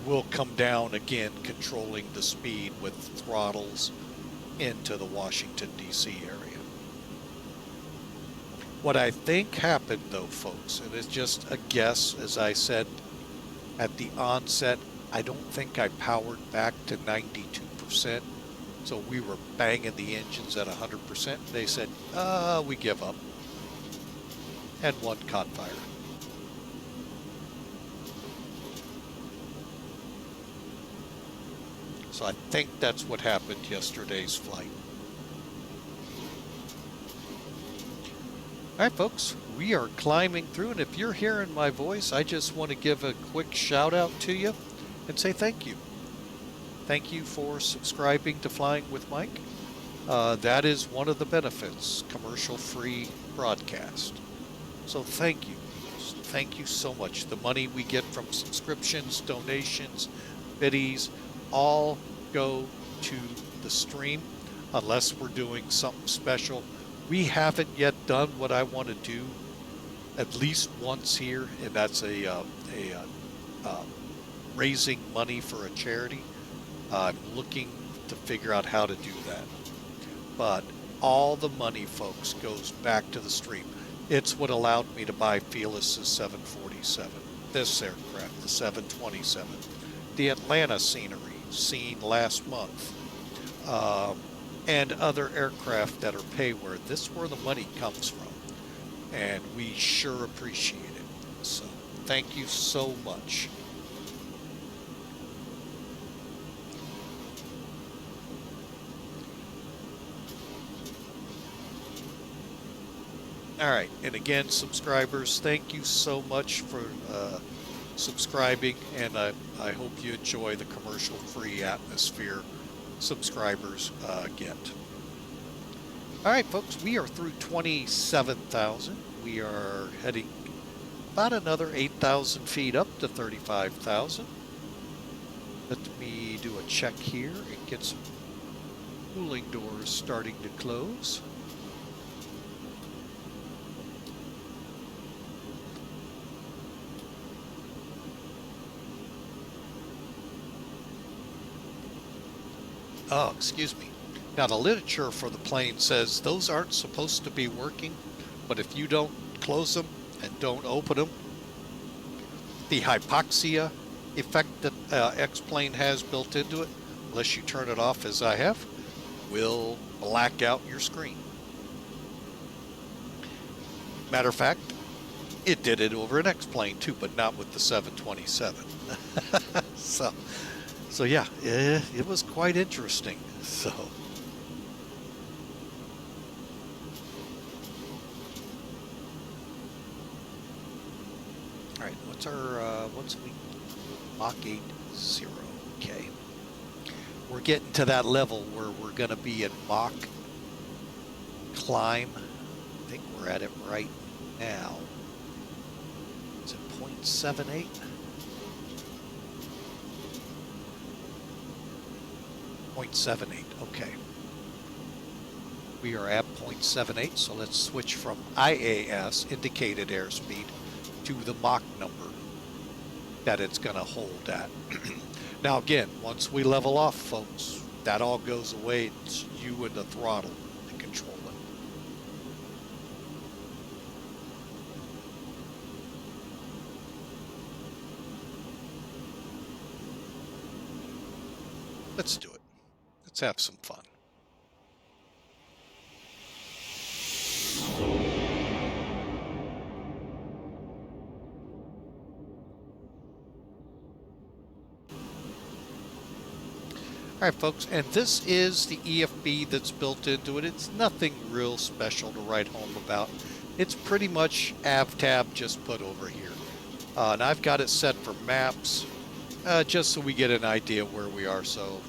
we'll come down again controlling the speed with throttles into the Washington, D.C. area. What I think happened though, folks, and it's just a guess, as I said at the onset, I don't think I powered back to 92%. So we were banging the engines at 100%. They said, we give up. And one caught fire. So I think that's what happened yesterday's flight. All right, folks, we are climbing through. And if you're hearing my voice, I just want to give a quick shout out to you and say thank you. Thank you for subscribing to Flying with Mike. That is one of the benefits, commercial-free broadcast. So thank you. Thank you so much. The money we get from subscriptions, donations, biddies, all go to the stream unless we're doing something special. We haven't yet done what I want to do at least once here, and that's raising money for a charity. I'm looking to figure out how to do that. But all the money, folks, goes back to the stream. It's what allowed me to buy Felis's 747, this aircraft, the 727, the Atlanta scenery seen last month, and other aircraft that are payware. This is where the money comes from, and we sure appreciate it. So thank you so much. All right, and again, subscribers, thank you so much for subscribing, and I hope you enjoy the commercial-free atmosphere subscribers get. All right, folks, we are through 27,000. We are heading about another 8,000 feet up to 35,000. Let me do a check here and get some cooling doors starting to close. Oh, excuse me. Now, the literature for the plane says those aren't supposed to be working, but if you don't close them and don't open them, the hypoxia effect that X-plane has built into it, unless you turn it off as I have, will black out your screen. Matter of fact, it did it over an X-plane too, but not with the 727. So yeah, it was quite interesting. So, all right, what's we Mach 8.0? Okay, we're getting to that level where we're going to be in Mach climb. I think we're at it right now. Is it 0.78? 0.78, okay. We are at 0.78, so let's switch from IAS, indicated airspeed, to the Mach number that it's going to hold at. Now again, once we level off, folks, that all goes away. It's you and the throttle to control it. Let's do it. Let's have some fun. All right, folks, and this is the EFB that's built into it. It's nothing real special to write home about. It's pretty much AvTab just put over here. And I've got it set for maps, just so we get an idea where we are. So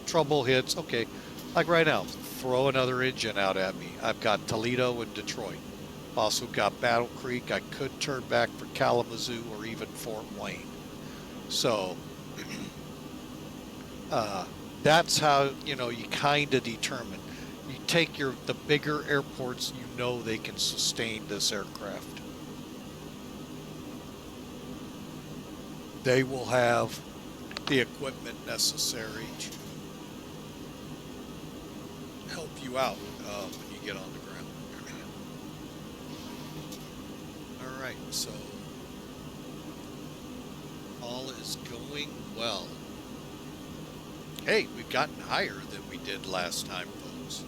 trouble hits, okay, like right now, throw another engine out at me. I've got Toledo and Detroit. Also got Battle Creek. I could turn back for Kalamazoo or even Fort Wayne. So that's how, you know, you kind of determine. You take the bigger airports, you know they can sustain this aircraft. They will have the equipment necessary to help you out when you get on the ground. All right, so all is going well. Hey, we've gotten higher than we did last time, folks.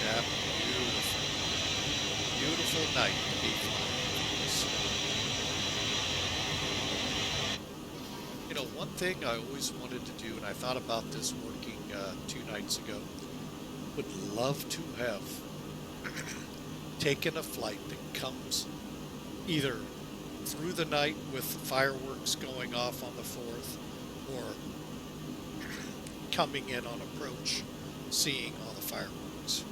Yeah, beautiful night to be flying. You know, one thing I always wanted to do, and I thought about this working 2 nights ago, would love to have taken a flight that comes either through the night with fireworks going off on the 4th, or coming in on approach, seeing all the fireworks.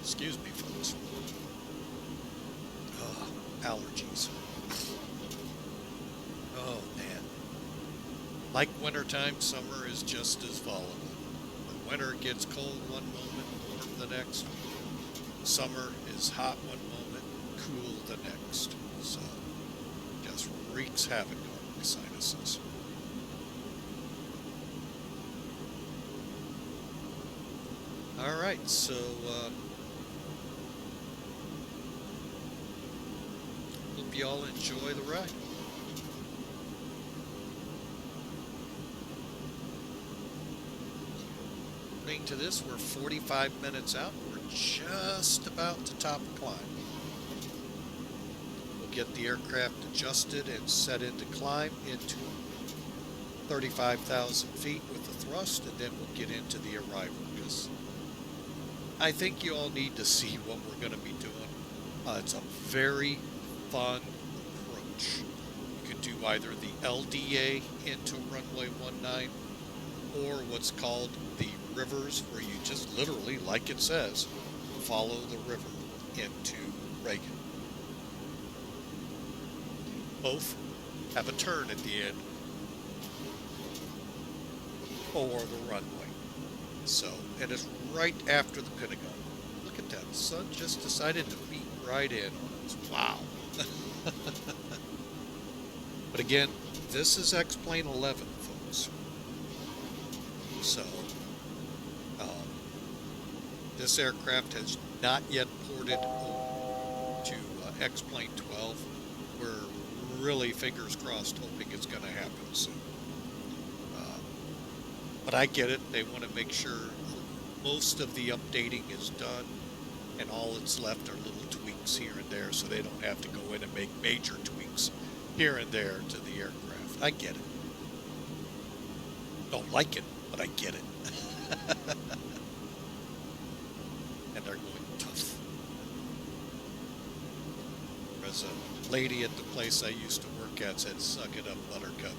Excuse me, folks. Allergies. Oh, man. Like wintertime, summer is just as volatile. The winter gets cold one moment, warm the next. Summer is hot one moment, cool the next. So, just wreaks havoc on my sinuses. All right, so hope y'all enjoy the ride. According to this, we're 45 minutes out. We're just about to top a climb. We'll get the aircraft adjusted and set into climb into 35,000 feet with the thrust, and then we'll get into the arrival, because I think you all need to see what we're going to be doing. It's a very fun approach. You can do either the LDA into runway 19 or what's called the rivers, where you just literally, like it says, follow the river into Reagan. Both have a turn at the end for the runway. So, and it's right after the Pentagon. Look at that. The sun just decided to beat right in on us. Wow. But again, this is X-Plane 11, folks. So, this aircraft has not yet ported over to X-Plane 12. We're really, fingers crossed, hoping it's going to happen soon. But I get it. They want to make sure most of the updating is done, and all that's left are little tweaks here and there, so they don't have to go in and make major tweaks here and there to the aircraft. I get it. Don't like it, but I get it. And they're going tough. There's a lady at the place I used to work at said, "Suck it up, Buttercup."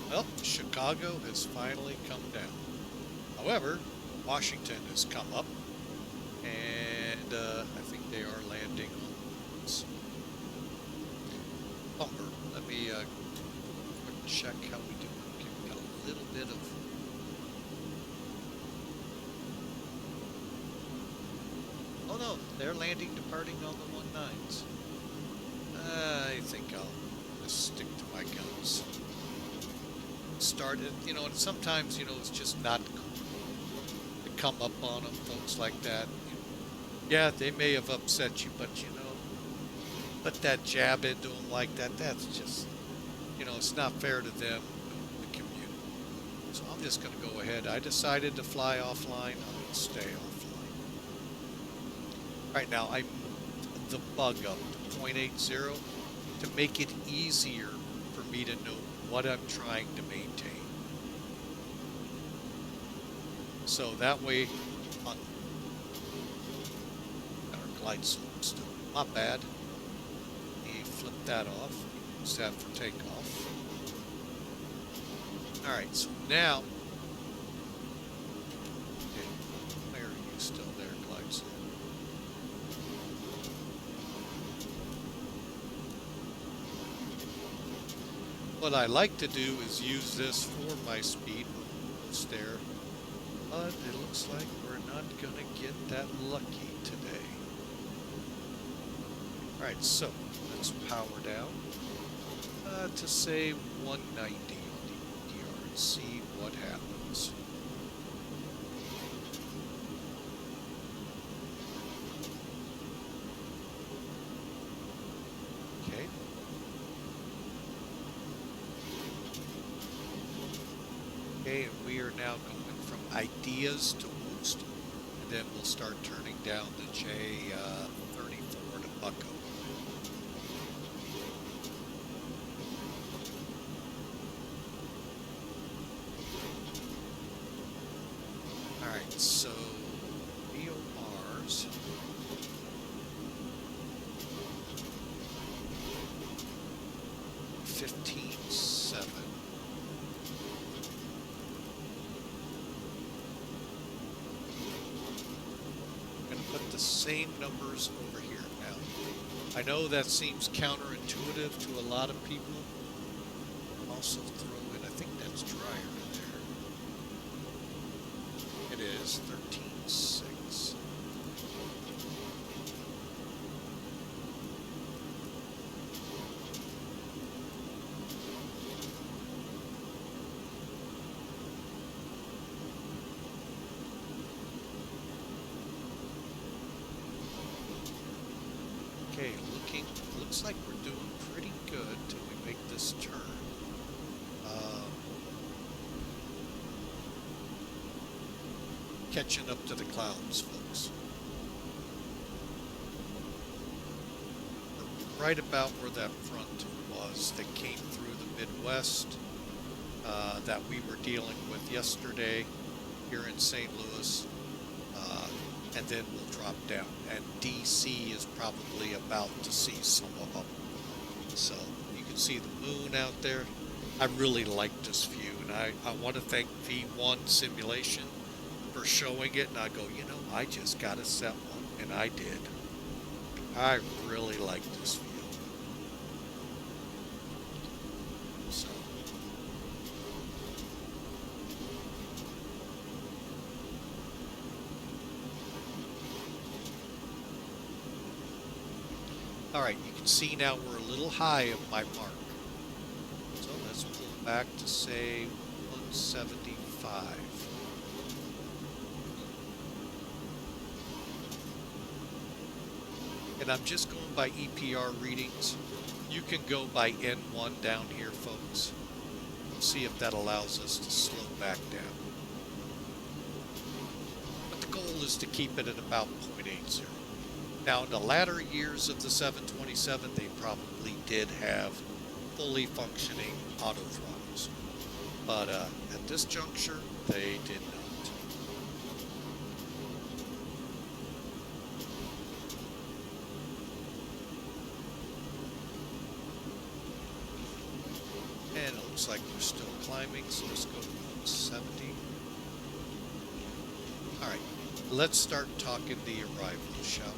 Well, Chicago has finally come down. However, Washington has come up, and I think they are landing on this bumper. Let me quick check how we do. Okay, we got a little bit of. Oh no, they're landing, departing on the 19s. I think I'll just stick to my guns. Started, you know, and sometimes, you know, it's just not cool to come up on them, folks like that. Yeah, they may have upset you, but, you know, put that jab into them like that, that's just, you know, it's not fair to them, the community. So I'm just going to go ahead. I decided to fly offline. I'm going to stay offline. Right now, I moved the bug up to 0.80 to make it easier for me to know what I'm trying to maintain. So that way, on our glide slope still not bad. You flip that off, use that for takeoff. All right, so now, okay, where are you still there, glide slope? What I like to do is use this for my speed stair, but it looks like we're not going to get that lucky today. Alright, so let's power down to say 190 on the EDR and see what happens. Okay. Okay, and we are now going from ideas to WOOST. And then we'll start turning down the J34 to BUCKO. Alright, so VORs. $15.7. I'm going to put the same numbers over here. Now, I know that seems counterintuitive to a lot of people. Also throw in, I think that's dryer in there. It is 13.6. Okay, looks like we're doing pretty good till we make this turn. Catching up to the clouds, folks. We're right about where that front was that came through the Midwest that we were dealing with yesterday here in St. Louis. And then we'll drop down. And DC is probably about to see some of them. So you can see the moon out there. I really like this view, and I want to thank V1 Simulation for showing it. And I go, you know, I just got to set one, and I did. I really like this view. So. Alright, you can see now we're a little high of my mark. So let's pull back to say 175. And I'm just going by EPR readings. You can go by N1 down here, folks. See if that allows us to slow back down. But the goal is to keep it at about 0.80. Now, in the latter years of the 727, they probably did have fully functioning auto throttles. But at this juncture, they did not. And it looks like we're still climbing, so let's go to 170. All right, let's start talking the arrival, shall we?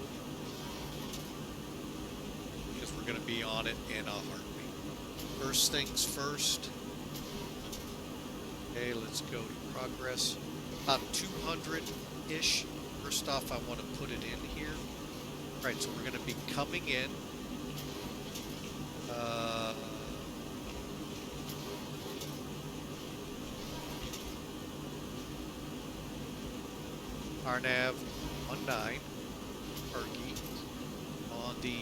We're going to be on it in a heartbeat. First things first. Okay, let's go to progress. About 200-ish. First off, I want to put it in here. All right, so we're going to be coming in. RNAV 19, Fergie, on the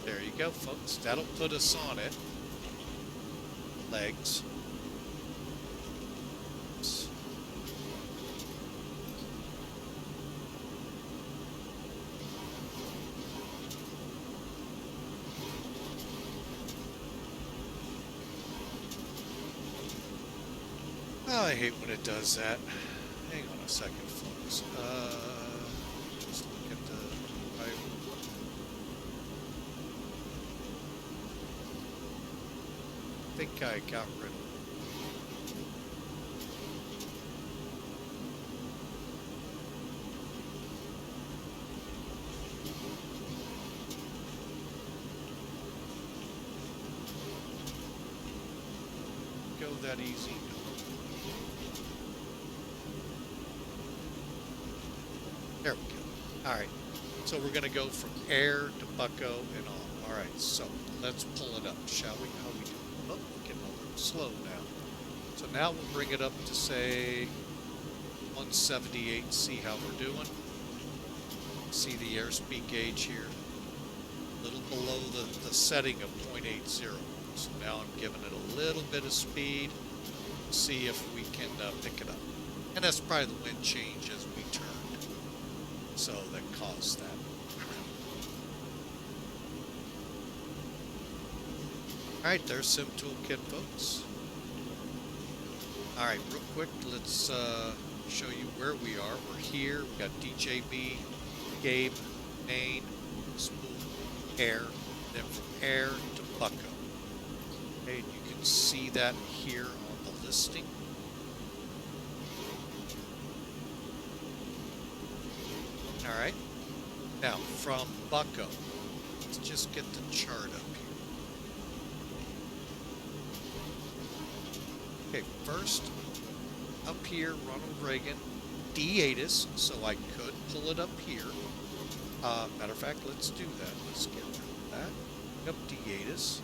There you go, folks. That'll put us on it. Legs. Oh, I hate when it does that. Hang on a second, folks. Let's look at the I think I got rid of it. Go that easy. There we go. All right. So we're going to go from air to BUCKO and on. All right. So let's pull it up, shall we? How we do? Oh, we're getting a little slow now. So now we'll bring it up to say 178. See how we're doing. See the airspeed gauge here? A little below the setting of 0.80. So now I'm giving it a little bit of speed. See if we can pick it up. And that's probably the wind change as we turned. So that caused that. Alright, there's Sim Toolkit, folks. Alright, real quick, let's show you where we are. We're here. We got DJB, Gabe, Main, Spool, Air, then from Air to BUCKO. Okay, and you can see that here on the listing. Alright, now from BUCKO, let's just get the chart up here. Okay, first, up here, Ronald Reagan, D8s, so I could pull it up here. Matter of fact, let's do that. Let's get rid of that. Up D8s,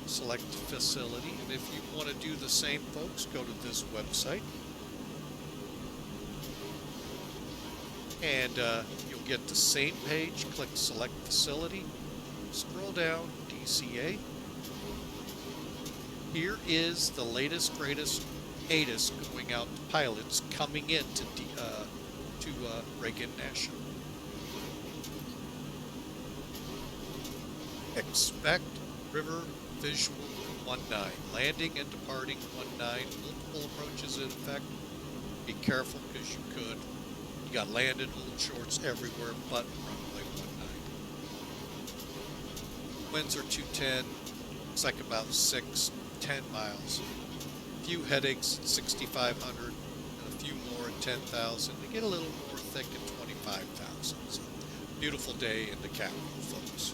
select facility, and if you want to do the same, folks, go to this website. And you'll get the same page, click select facility, scroll down, DCA. Here is the latest, greatest ATIS going out to pilots coming into Reagan National. Expect river visual 19, landing and departing 19, multiple approaches in effect. Be careful because you could. You got landed, hold shorts everywhere but runway 19. Winds are 210. It's like about 10 miles. A few headaches at 6,500 and a few more at 10,000. They get a little more thick at 25,000. So, beautiful day in the capital, folks.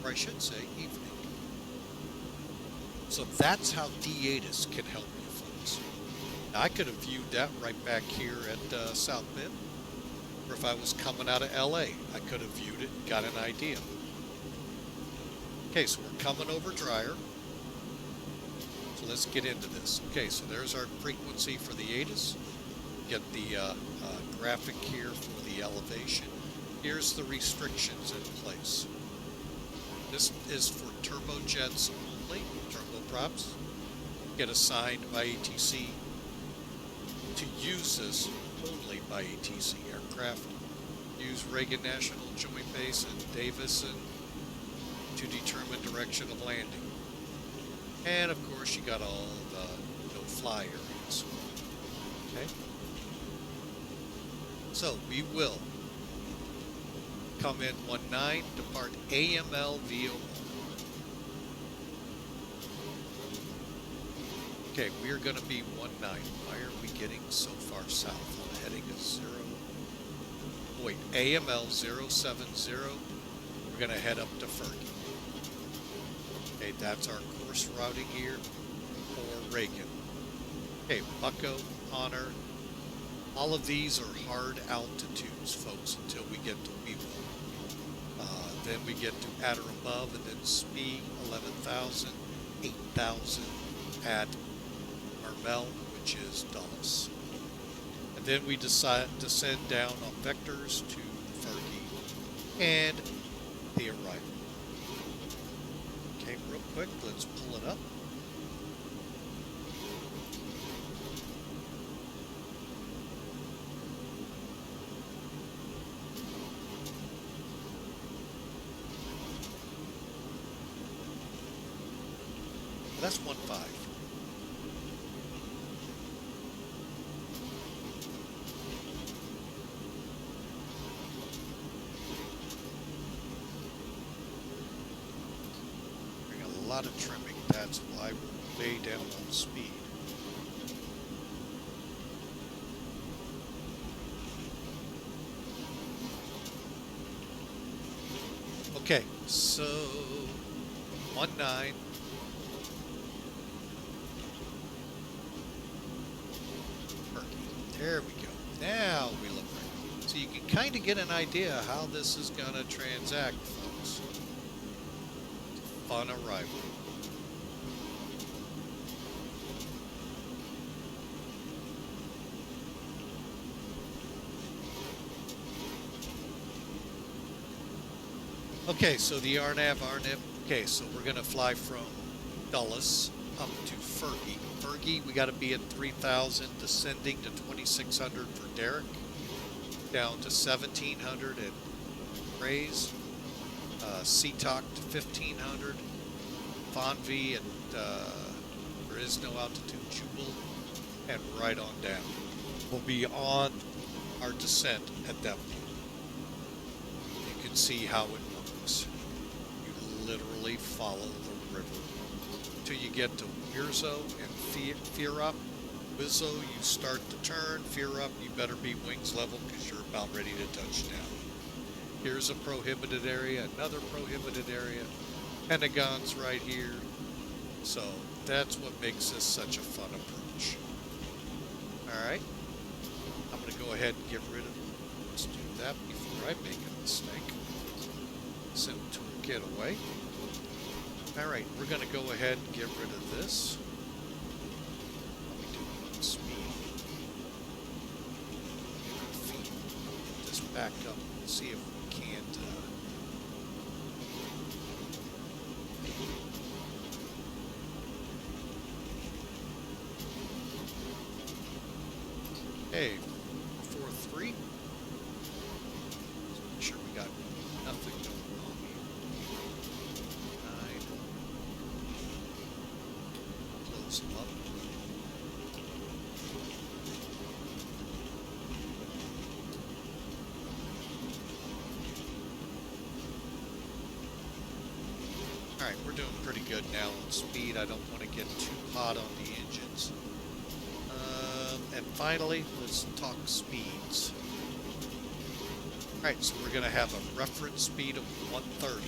Or I should say evening. So that's how D8s can help you, folks. Now, I could have viewed that right back here at South Bend. Or if I was coming out of LA, I could have viewed it and got an idea. Okay, so we're coming over drier. So let's get into this. Okay, so there's our frequency for the ATIS. Get the graphic here for the elevation. Here's the restrictions in place. This is for turbojets only, turboprops. Get assigned by ATC to use this only by ATC aircraft. Use Reagan National Joint Base in Davison to determine direction of landing. And of course you got all the no-fly areas. Okay? So we will come in 19, depart AML VO. Okay, we're going to be 19. Why are we getting so far south? I'm heading to 0. Wait, AML 070. We're going to head up to Fergie. Okay, that's our course routing here for Reagan. Okay, BUCKO, Honor. All of these are hard altitudes, folks, until we get to Weevil. Then we get to at or above, and then SPE 11,000, 8,000 at Marmel, which is Dulles. And then we descend down on vectors to Fergie and the arrival. Okay, real quick, let's pull it up. That's 1.5. Bring a lot of trimming. That's why we're way down on speed. Okay, so 19. There we go. Now we look right. So you can kind of get an idea how this is going to transact, folks. Fun arrival. Okay, so the RNAV. Okay, so we're going to fly from Dulles up to Fergie. Fergie, we got to be at 3,000, descending to 2,600 for Derek, down to 1,700 at Grays, Seatock to 1,500, Fonvie at there is no altitude, Jubal, and right on down. We'll be on our descent at that point. You can see how it works. You literally follow the river till you get to Wierzo and Firop. Wizzo, you start to turn. Firop, you better be wings level because you're about ready to touch down. Here's a prohibited area, another prohibited area. Pentagon's right here. So that's what makes this such a fun approach. Alright. I'm going to go ahead and get rid of it. Let's do that before I make a mistake. Sim toolkit away. Alright, we're going to go ahead and get rid of this. Let me do it on speed. Just back up and see if we can't. Hey, 4-3. Make sure we got nothing going on here. 9. Close them up. Alright, we're doing pretty good now on speed. I don't want to get too hot on the engines. And finally, let's talk speeds. Alright, so we're going to have a reference speed of 130.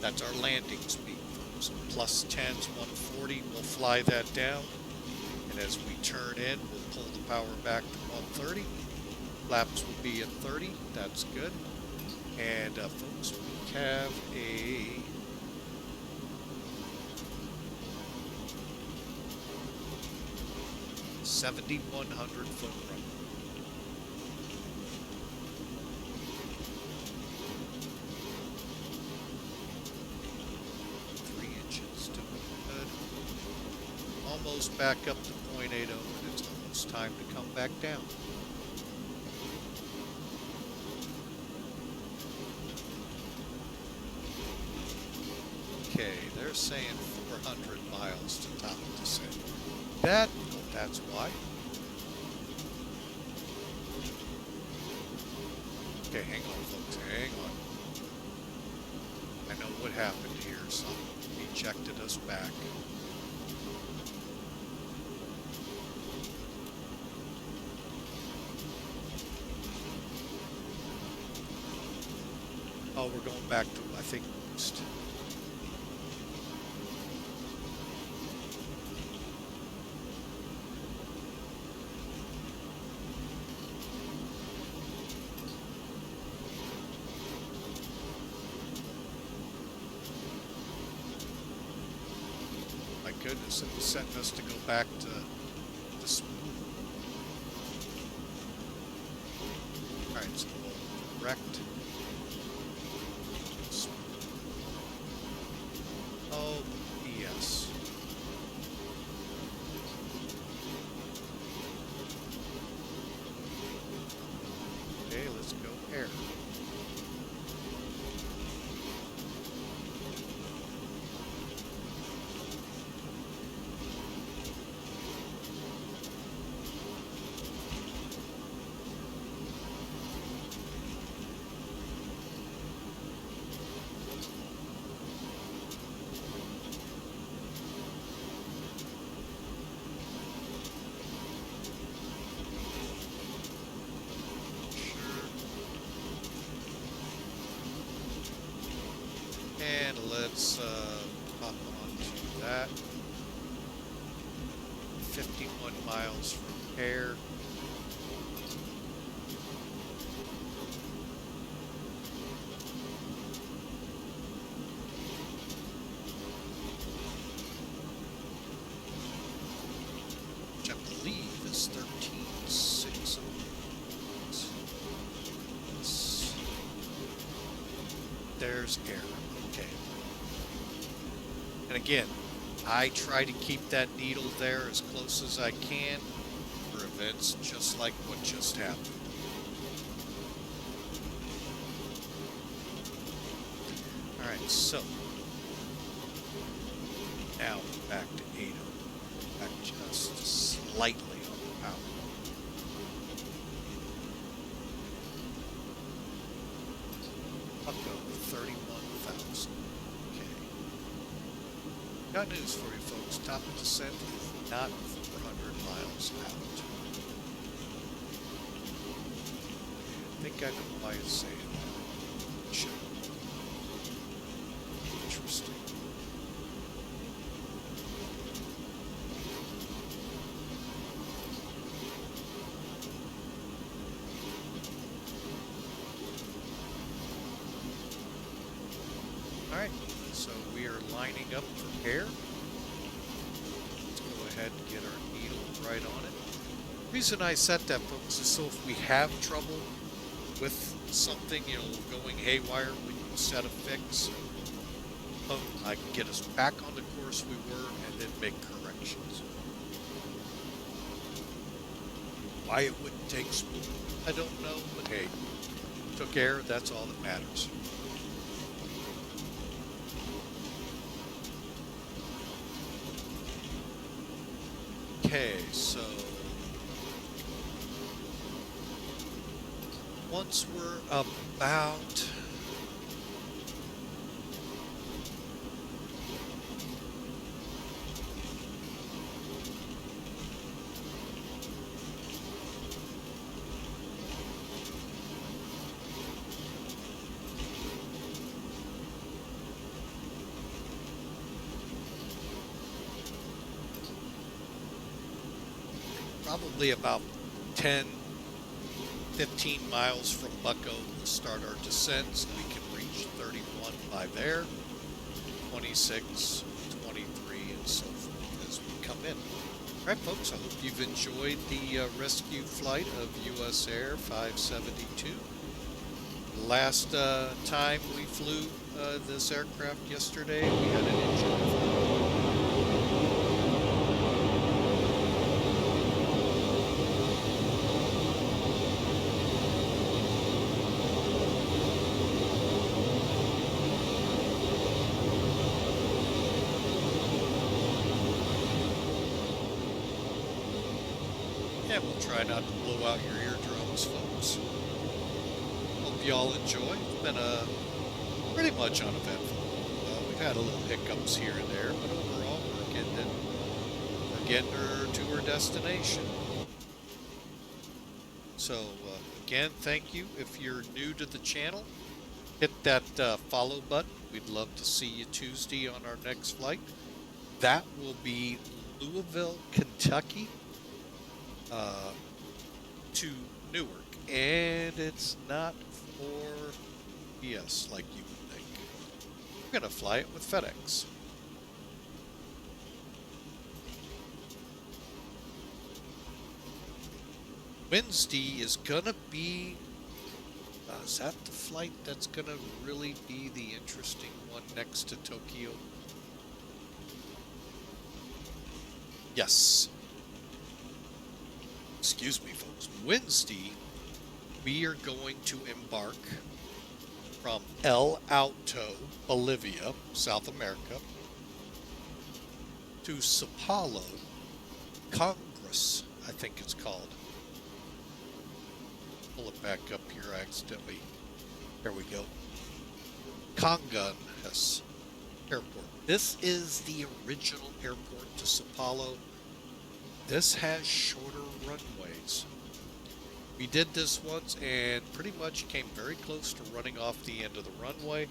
That's our landing speed, folks. Plus 10's 140. We'll fly that down. And as we turn in, we'll pull the power back to 130. Flaps will be at 30. That's good. And folks, we have a 7,100 foot run. Three inches, doing good. Almost back up to 0.80, and it's almost time to come back down. Okay, they're saying 400 miles to top descent. That's why. Okay, hang on, folks. Hang on. I know what happened here. Something ejected us back. Oh, we're going back to, I think, WOOST. Goodness, it was setting us to go back to smooth. Alright, so we'll direct. Oh, yes. Okay, let's go air. And let's hop on to that. 51 miles from air. Which I believe is 13.6. there's air. Okay. And again, I try to keep that needle there as close as I can for events just like what just happened. Alright, so now back to 8. Back just slightly on the power. BUCKO 31,000. Okay. Got news for you folks. Top of descent is not 400 miles out. I think I know why it's saying that. Check. Interesting. Alright, so we are lining up for air. Let's go ahead and get our needle right on it. The reason I set that, folks, is so if we have trouble with something, you know, going haywire, we can set a fix. I can get us back on the course we were and then make corrections. Why it wouldn't take smooth, I don't know, but hey, took air, that's all that matters. Okay, so once we're about probably about 10, 15 miles from BUCKO, we'll start our descent so we can reach 31 by there, 26, 23, and so forth as we come in. All right, folks, I hope you've enjoyed the rescue flight of US Air 572. Last time we flew this aircraft yesterday, we had an engine. Yeah, we'll try not to blow out your eardrums, folks. Hope y'all enjoy. It's been pretty much uneventful. We've had a little hiccups here and there, but overall we're getting her to her destination. So again, thank you. If you're new to the channel, hit that follow button. We'd love to see you Tuesday on our next flight. That will be Louisville, Kentucky. To Newark, and it's not for PS like you would think. We're gonna fly it with FedEx. Wednesday is gonna be is that the flight that's gonna really be the interesting one next to Tokyo? Yes. Excuse me, folks. Wednesday, we are going to embark from El Alto, Bolivia, South America, to Sao Paulo, Congress, I think it's called. Pull it back up here accidentally. There we go. Congonhas Airport. This is the original airport to Sao Paulo. This has shorter runways. We did this once and pretty much came very close to running off the end of the runway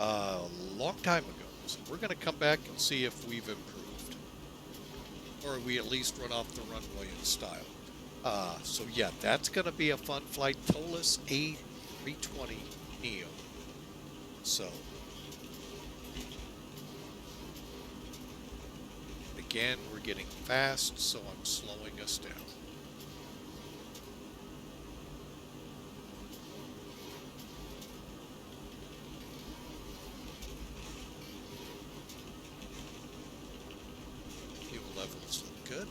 a long time ago. So we're going to come back and see if we've improved. Or we at least run off the runway in style. So yeah, that's going to be a fun flight. Tolis A320 Neo. So again, we're getting fast, so I'm slowing us down. levels look good.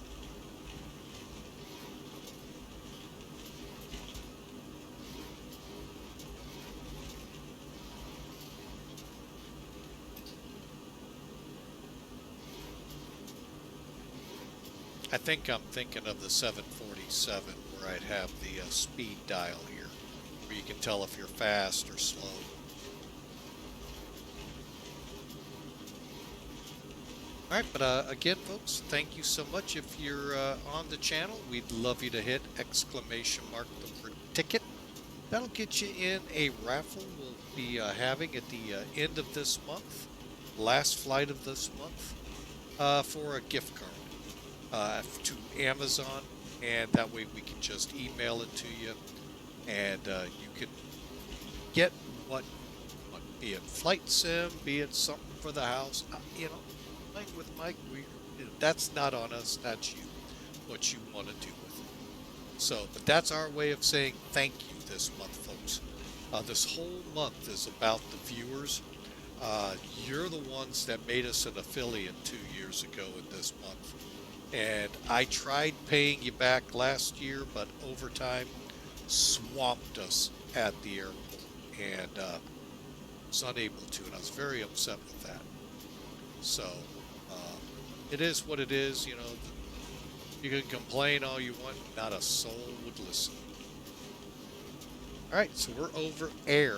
I think I'm thinking of the 747 where I'd have the speed dial here, where you can tell if you're fast or slow. All right, but again, folks, thank you so much. If you're on the channel, we'd love you to hit exclamation mark the word ticket. That'll get you in a raffle we'll be having at the end of this month, last flight of this month, for a gift card to Amazon, and that way we can just email it to you, and you can get what be it FlyJSim, be it something for the house, you know, playing with Mike. That's not on us. That's you, what you want to do with it. So, but that's our way of saying thank you this month, folks. This whole month is about the viewers. You're the ones that made us an affiliate 2 years ago in this month. And I tried paying you back last year, but overtime swamped us at the airport, and was unable to, and I was very upset with that. So it is what it is, you know. You can complain all you want, not a soul would listen. All right, so we're over air,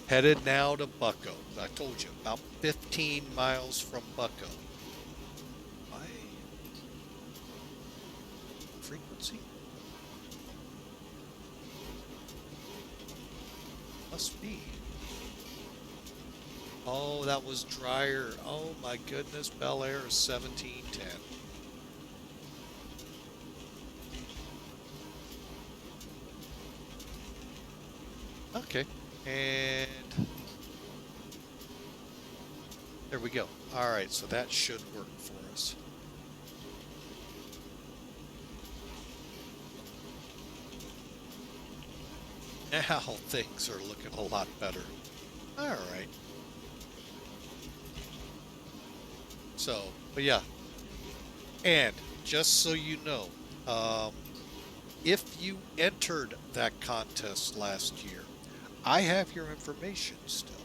headed now to BUCKO. I told you, about 15 miles from BUCKO. Frequency must be. Oh, that was drier. Oh my goodness, Bel Air is 1710. Okay, and there we go. All right, so that should work for us. Now things are looking a lot better. All right. So, but yeah. And just so you know, if you entered that contest last year, I have your information still.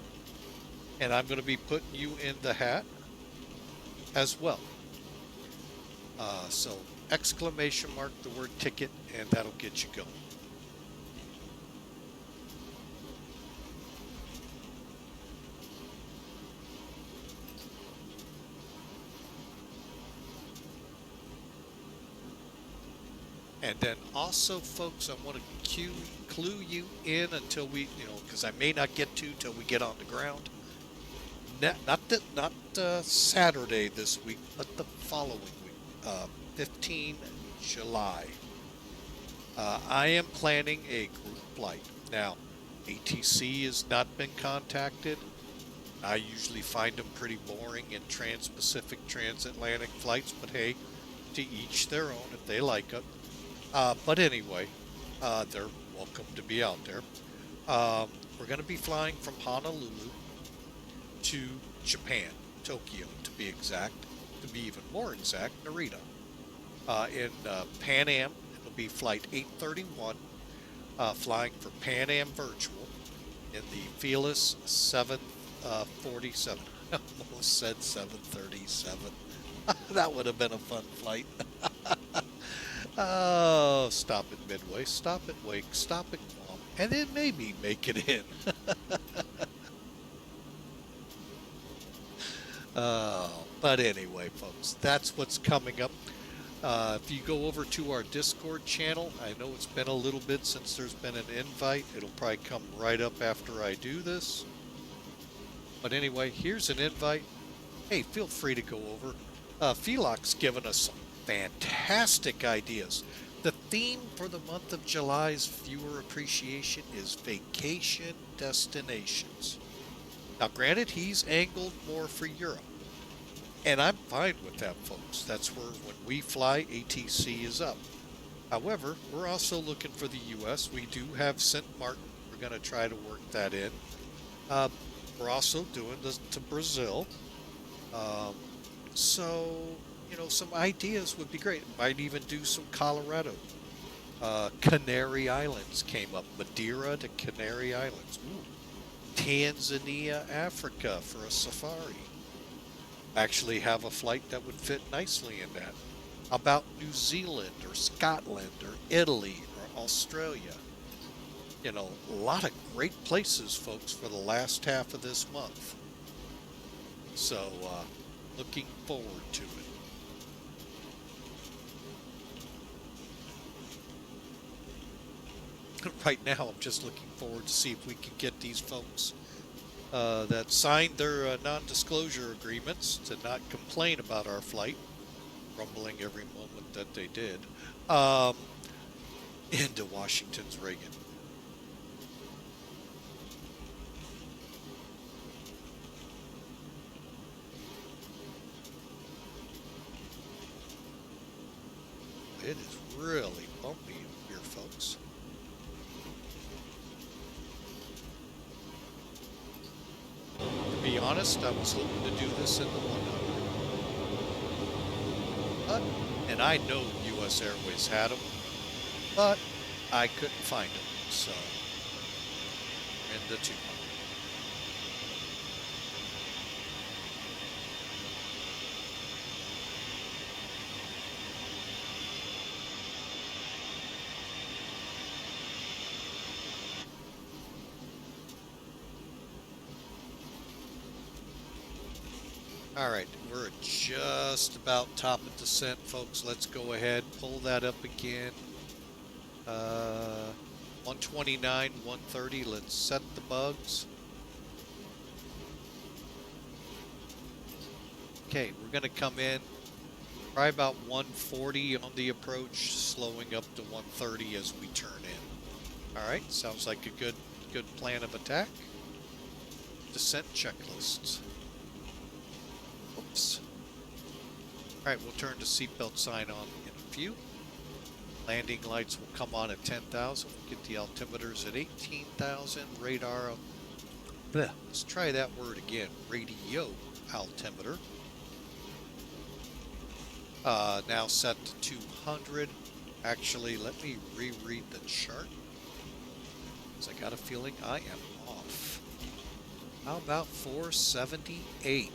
And I'm going to be putting you in the hat as well. So, exclamation mark the word ticket, and that'll get you going. And then also, folks, I want to clue you in until we, you know, because I may not get to till we get on the ground. Not Saturday this week, but the following week, 15 July. I am planning a group flight. Now, ATC has not been contacted. I usually find them pretty boring in trans-Pacific, transatlantic flights, but hey, to each their own if they like it. But anyway, they're welcome to be out there. We're going to be flying from Honolulu to Japan, Tokyo to be exact, to be even more exact, Narita. In Pan Am, it'll be flight 831, flying for Pan Am Virtual in the Fearless 747. I almost said 737. That would have been a fun flight. Oh, stop at Midway, stop at Wake, stop at Guam, and then maybe make it in. But anyway, folks, that's what's coming up. If you go over to our Discord channel, I know it's been a little bit since there's been an invite. It'll probably come right up after I do this. But anyway, here's an invite. Hey, feel free to go over. Phelok's given us some fantastic ideas. The theme for the month of July's viewer appreciation is vacation destinations. Now, granted, he's angled more for Europe, and I'm fine with that, folks. That's where, when we fly, ATC is up. However, we're also looking for the U.S. We do have St. Martin. We're going to try to work that in. We're also doing this to Brazil. So you know, some ideas would be great. Might even do some Colorado. Canary Islands came up. Madeira to Canary Islands. Ooh. Tanzania, Africa for a safari. Actually have a flight that would fit nicely in that. How about New Zealand or Scotland or Italy or Australia? You know, a lot of great places, folks, for the last half of this month. So, looking forward to it. Right now, I'm just looking forward to see if we can get these folks that signed their non-disclosure agreements to not complain about our flight, rumbling every moment that they did, into Washington's Reagan. It is really bumpy here, folks. To be honest, I was hoping to do this in the 100. But, and I know US Airways had them, but I couldn't find them, so in the 200. All right, we're just about top of descent, folks. Let's go ahead, pull that up again. 129, 130. Let's set the bugs. Okay, we're going to come in probably about 140 on the approach, slowing up to 130 as we turn in. All right, sounds like a good plan of attack. Descent checklists. Oops. Alright, we'll turn the seatbelt sign on in a few. Landing lights will come on at 10,000. We'll get the altimeters at 18,000. Radar. Let's try that word again. Radio altimeter. Now set to 200. Actually, let me reread the chart, because I got a feeling I am off. How about 478?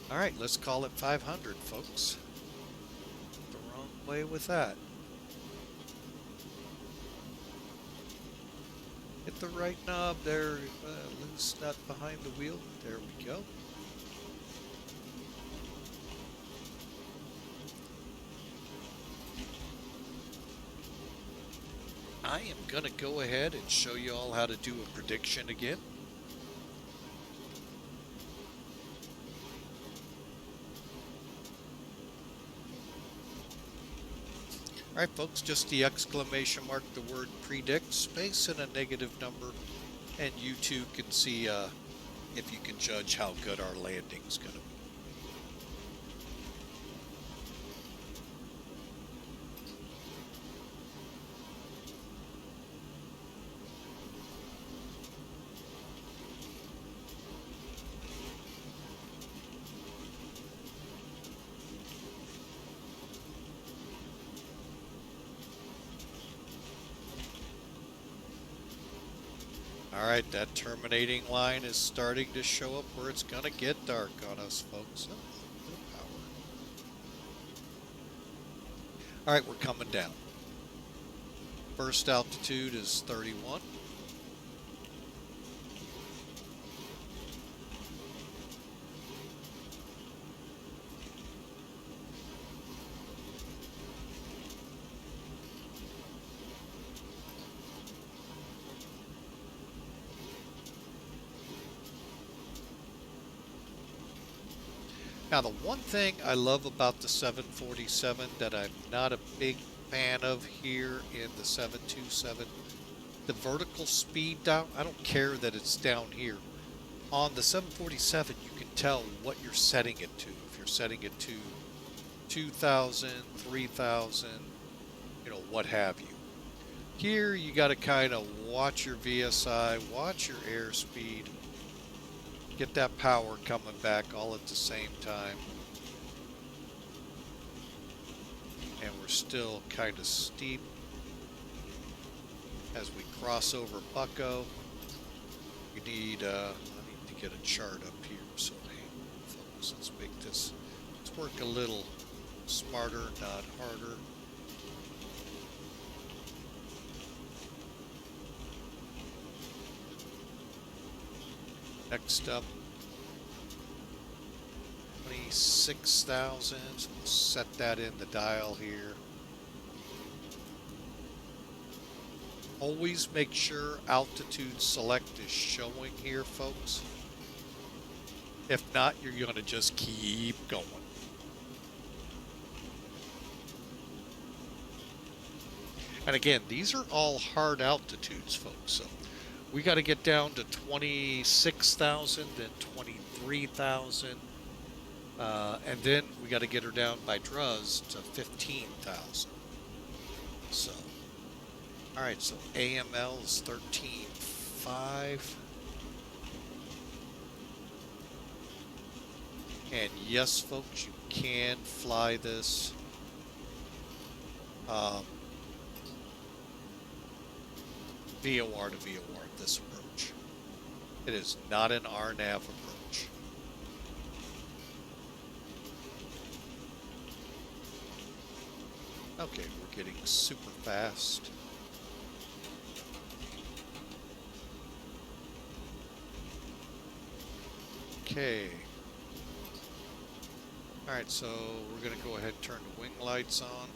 All right, let's call it 500, folks. The wrong way with that. Hit the right knob there, loose nut behind the wheel. There we go. I am going to go ahead and show you all how to do a prediction again. All right, folks, just the exclamation mark, the word predict, space, and a negative number, and you too can see if you can judge how good our landing's going to be. All right, that terminating line is starting to show up where it's going to get dark on us, folks. All right, we're coming down. First altitude is 31. Now, the one thing I love about the 747 that I'm not a big fan of here in the 727, the vertical speed down, I don't care that it's down here. On the 747, you can tell what you're setting it to. If you're setting it to 2,000, 3,000, you know, what have you. Here, you got to kind of watch your VSI, watch your airspeed. Get that power coming back all at the same time. and we're still kind of steep as we cross over BUCKO. We need, I need to get a chart up here, so hey, folks, let's make this, let's work a little smarter, not harder. Next up, 26,000, so we'll set that in the dial here. Always make sure altitude select is showing here, folks. If not, you're going to just keep going. And again, these are all hard altitudes, folks. So we got to get down to 26,000, then 23,000. And then we got to get her down by Druz to 15,000. So, all right, so AML is 13.5. And yes, folks, you can fly this. VOR to VOR, this approach. It is not an RNAV approach. Okay, we're getting super fast. Okay. Alright, so we're going to go ahead and turn the wing lights on.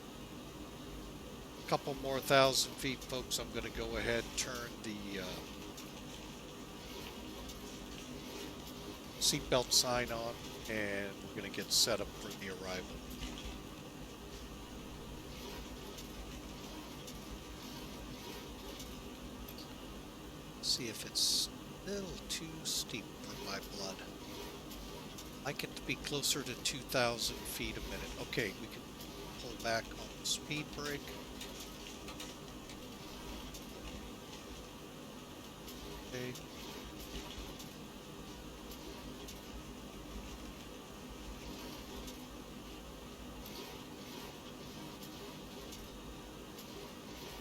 A couple more 1,000 feet, folks. I'm going to go ahead and turn the seatbelt sign on, and we're going to get set up for the arrival. See if it's a little too steep for my blood. I like it to be closer to 2,000 feet a minute. Okay, we can pull back on the speed brake. Okay.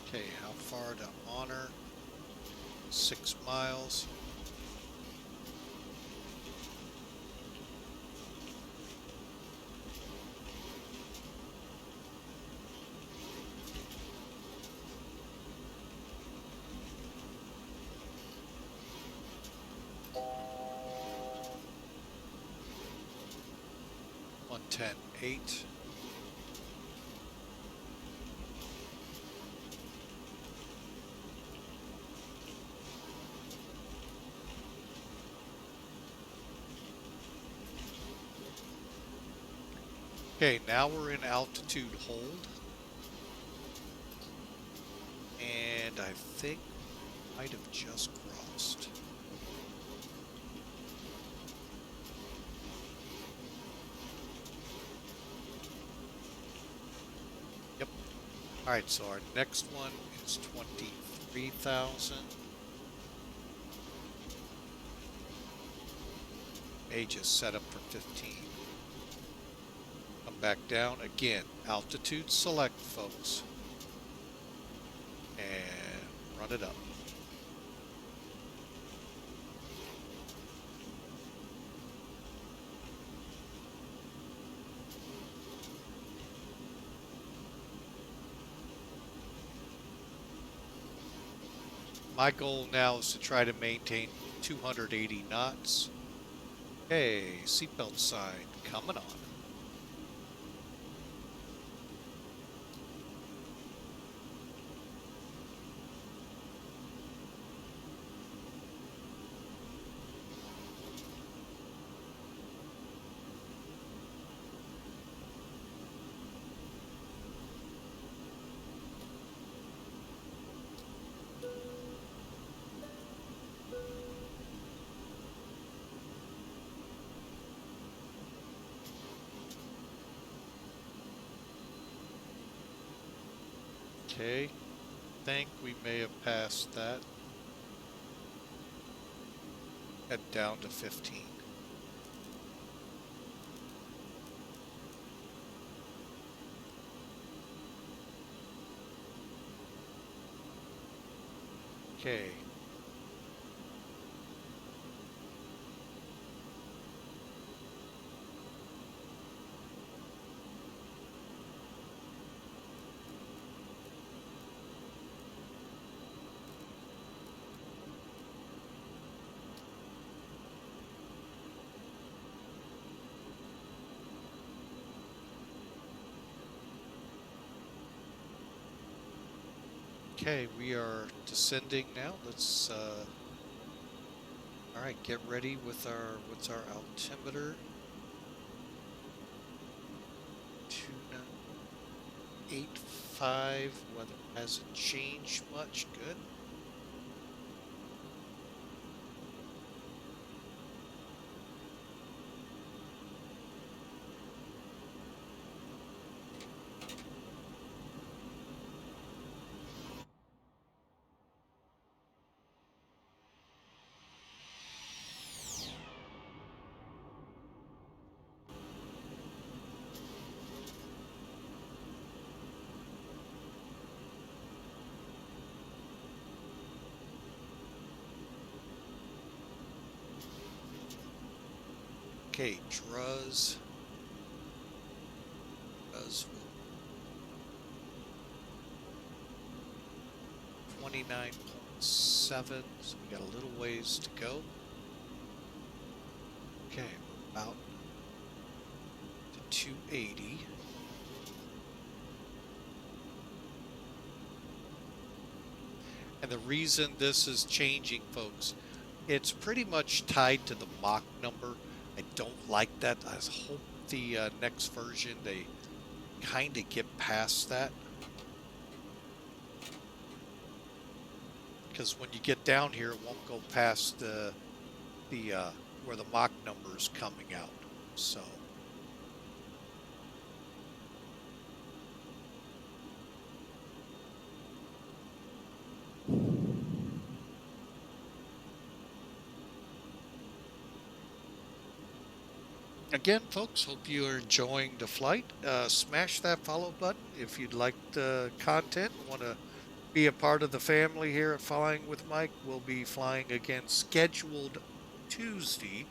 Okay, how far to honor? 6 miles. Ten, 8. Okay, now we're in altitude hold. And I think I might have just crossed. Yep. Alright, so our next one is 23,000. Age is set up for 15. Come back down again. Altitude select, folks. And run it up. My goal now is to try to maintain 280 knots. Hey, seatbelt sign coming on. Okay, think we may have passed that. Head down to 15. Okay. Okay, we are descending now. Let's all right, get ready with what's our altimeter? 2985. Weather hasn't changed much. Good. Okay, Druz 29.7, so we got a little ways to go. Okay, we're about to 280. And the reason this is changing, folks, it's pretty much tied to the Mach number. I don't like that. I hope the next version they kind of get past that. Because when you get down here, it won't go past the where the Mach number is coming out. So. Again, folks, hope you are enjoying the flight. Smash that follow button if you'd like the content, want to be a part of the family here at Flying with Mike. We'll be flying again scheduled Tuesday,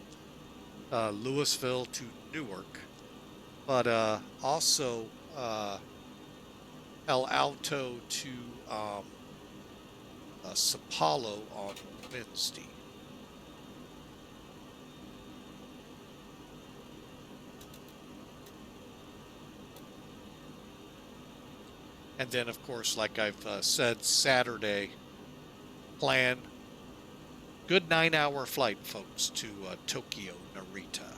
Louisville to Newark, but also El Alto to Sao Paulo on Wednesday. And then, of course, like I've said, Saturday, plan good 9-hour flight, folks, to Tokyo Narita.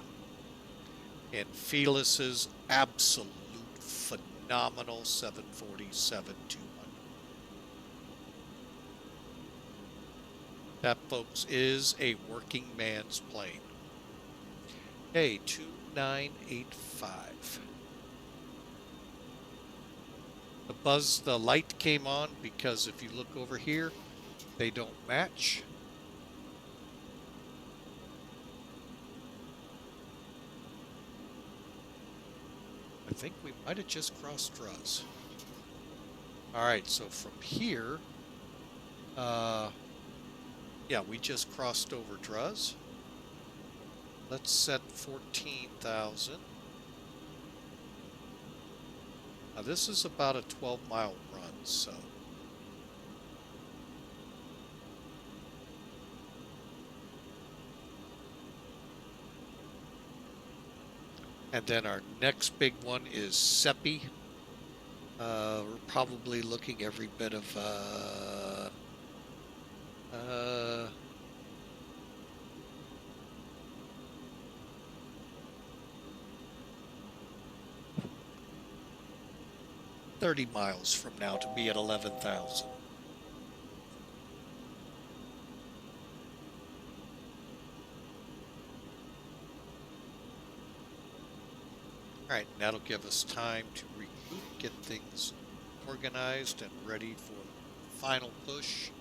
And Felis's absolute phenomenal 747-200. That, folks, is a working man's plane. Okay, 2985. The light came on because if you look over here, they don't match. I think we might have just crossed Druz. All right, so from here, yeah, we just crossed over Druz. Let's set 14,000. Now this is about a 12-mile run, so. And then our next big one is Seppi. We're probably looking every bit of 30 miles from now to be at 11,000. All right, that'll give us time to regroup, get things organized and ready for the final push.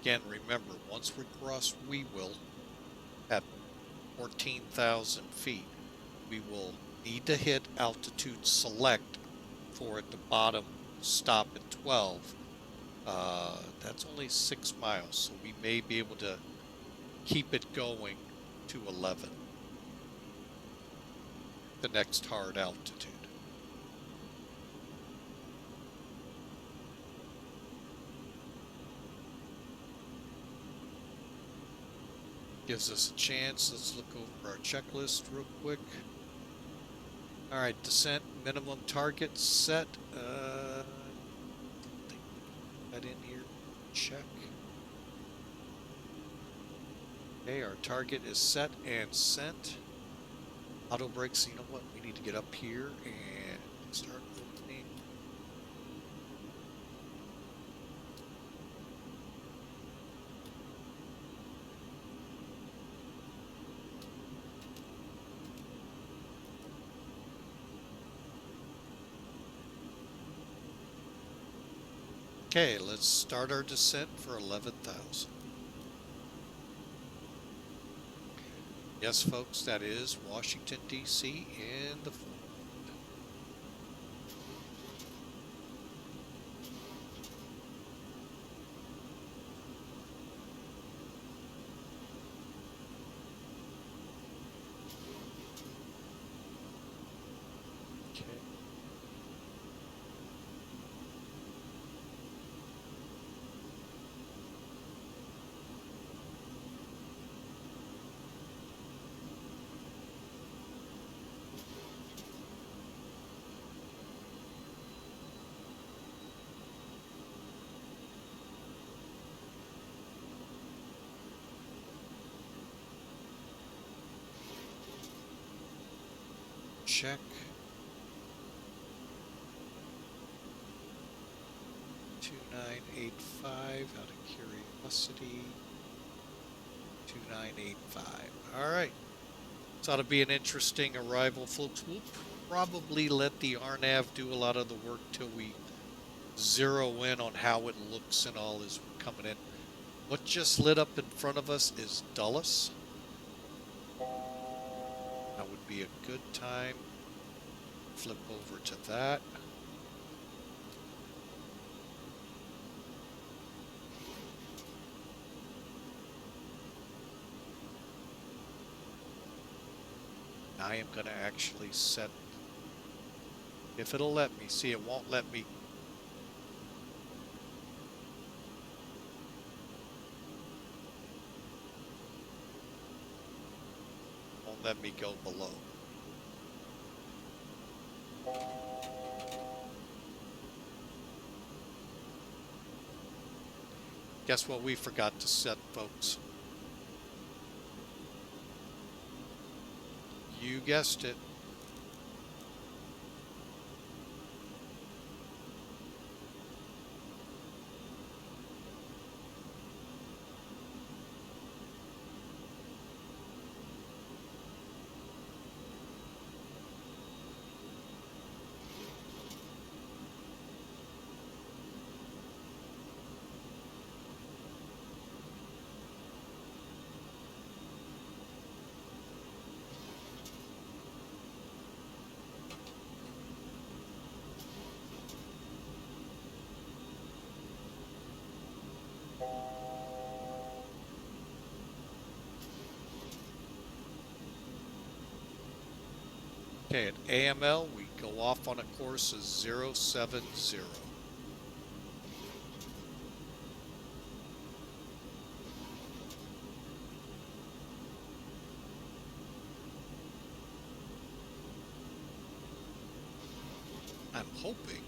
Again, remember, once we cross, we will have 14,000 feet. We will need to hit altitude select for at the bottom stop at 12. That's only 6 miles, so we may be able to keep it going to 11, the next hard altitude. Gives us a chance. Let's look over our checklist real quick. All right, descent minimum target set. That in here. Check. Okay, our target is set and sent. Auto brakes. You know what? We need to get up here and start opening. Okay, let's start our descent for 11,000. Yes, folks, that is Washington, D.C. in the foreground. Okay. Check. $2985 out of curiosity. 2985. All right. This ought to be an interesting arrival, folks. We'll probably let the RNAV do a lot of the work till we zero in on how it looks and all as we're coming in. What just lit up in front of us is Dulles. That would be a good time. Flip over to that. I am going to actually set, if it'll let me, see, it won't let me. Won't let me go below. Guess what we forgot to set, folks? You guessed it. Okay, at AML, we go off on a course of 070. I'm hoping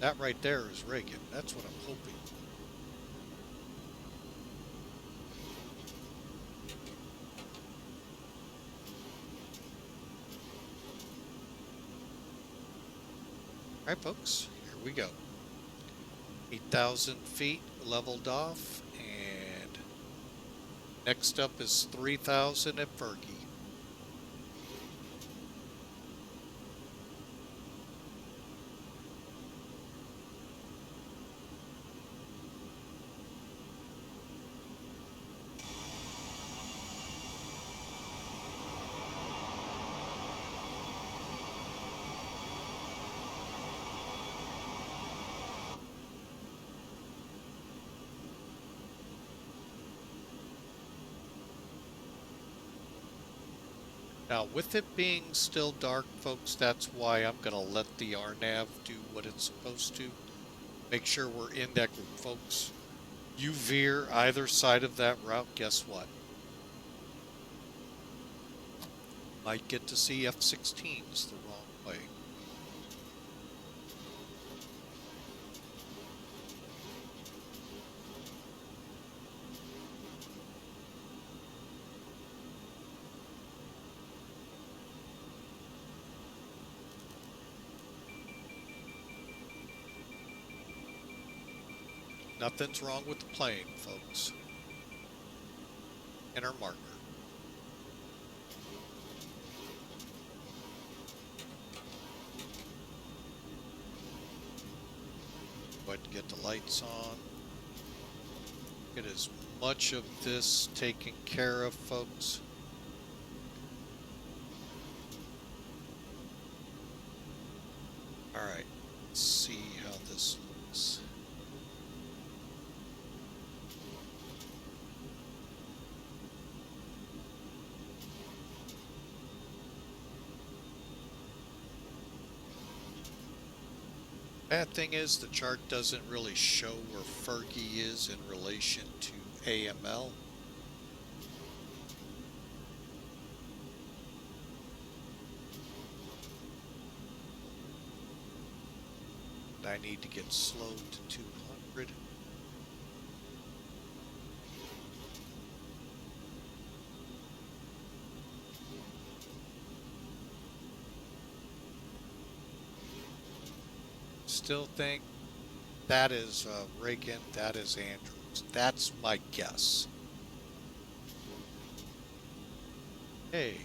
that right there is Reagan. That's what I'm hoping. All right, folks, here we go. 8,000 feet leveled off, and next up is 3,000 at Fergie. Now, with it being still dark, folks, that's why I'm going to let the RNAV do what it's supposed to. Make sure we're in that group, folks. You veer either side of that route, guess what? Might get to see F-16s the wrong way. Nothing's wrong with the plane, folks. And our marker. Go ahead and get the lights on. Get as much of this taken care of, folks. Alright, let's see how this looks. Bad thing is the chart doesn't really show where Fergie is in relation to AML. I need to get slowed to 200. Still think that is Reagan, that is Andrews. That's my guess. Hey.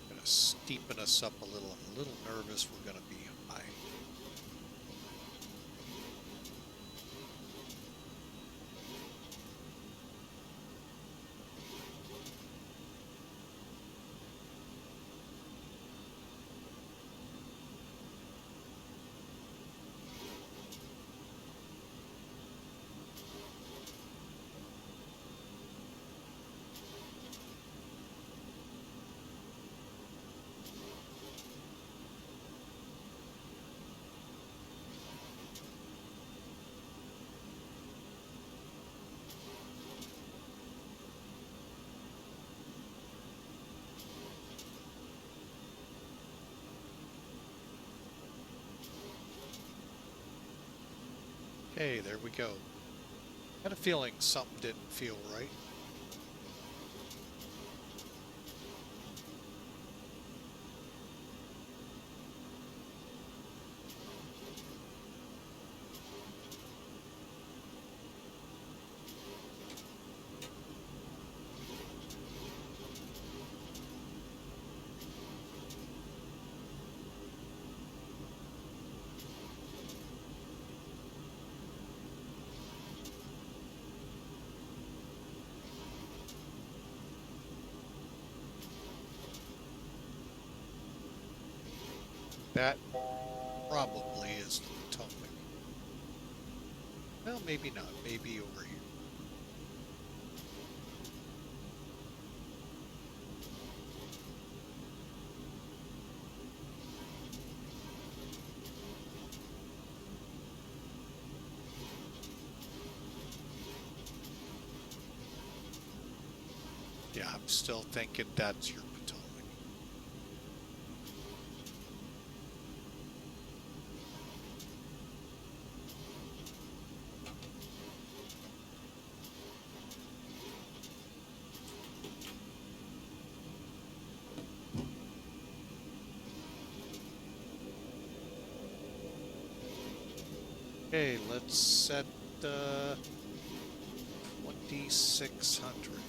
Gonna steepen us up a little. I'm a little nervous we're gonna be high. Okay, there we go. Had a feeling something didn't feel right. That probably is the Potomac. Well, maybe not. Maybe over here. Yeah, I'm still thinking that's your Potomac. Okay, let's set 2600.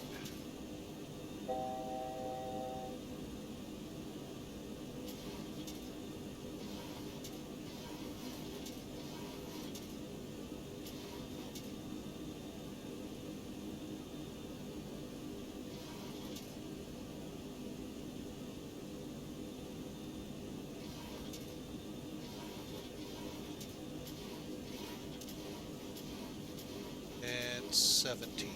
That's 17.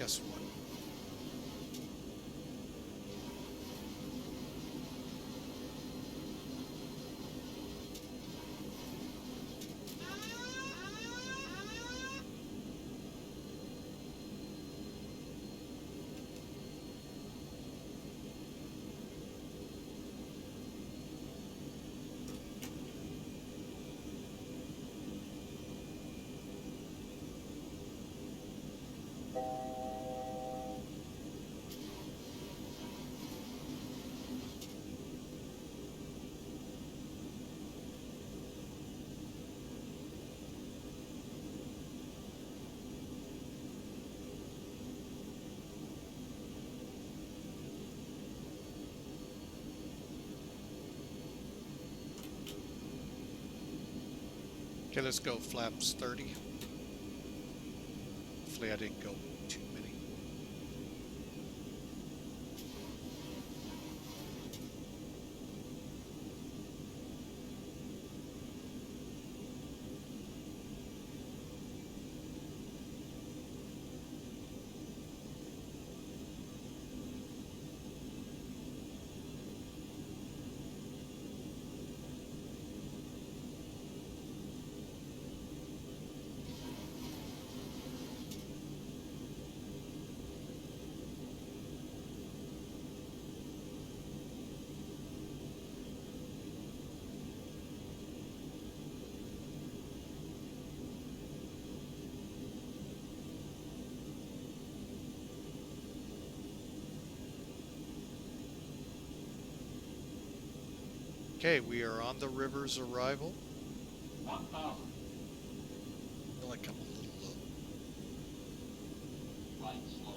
Guess what? Okay, let's go flaps 30. Hopefully I didn't go too many. Okay, we are on the river's arrival. 1,000. I feel like I'm a little low. Flight slow.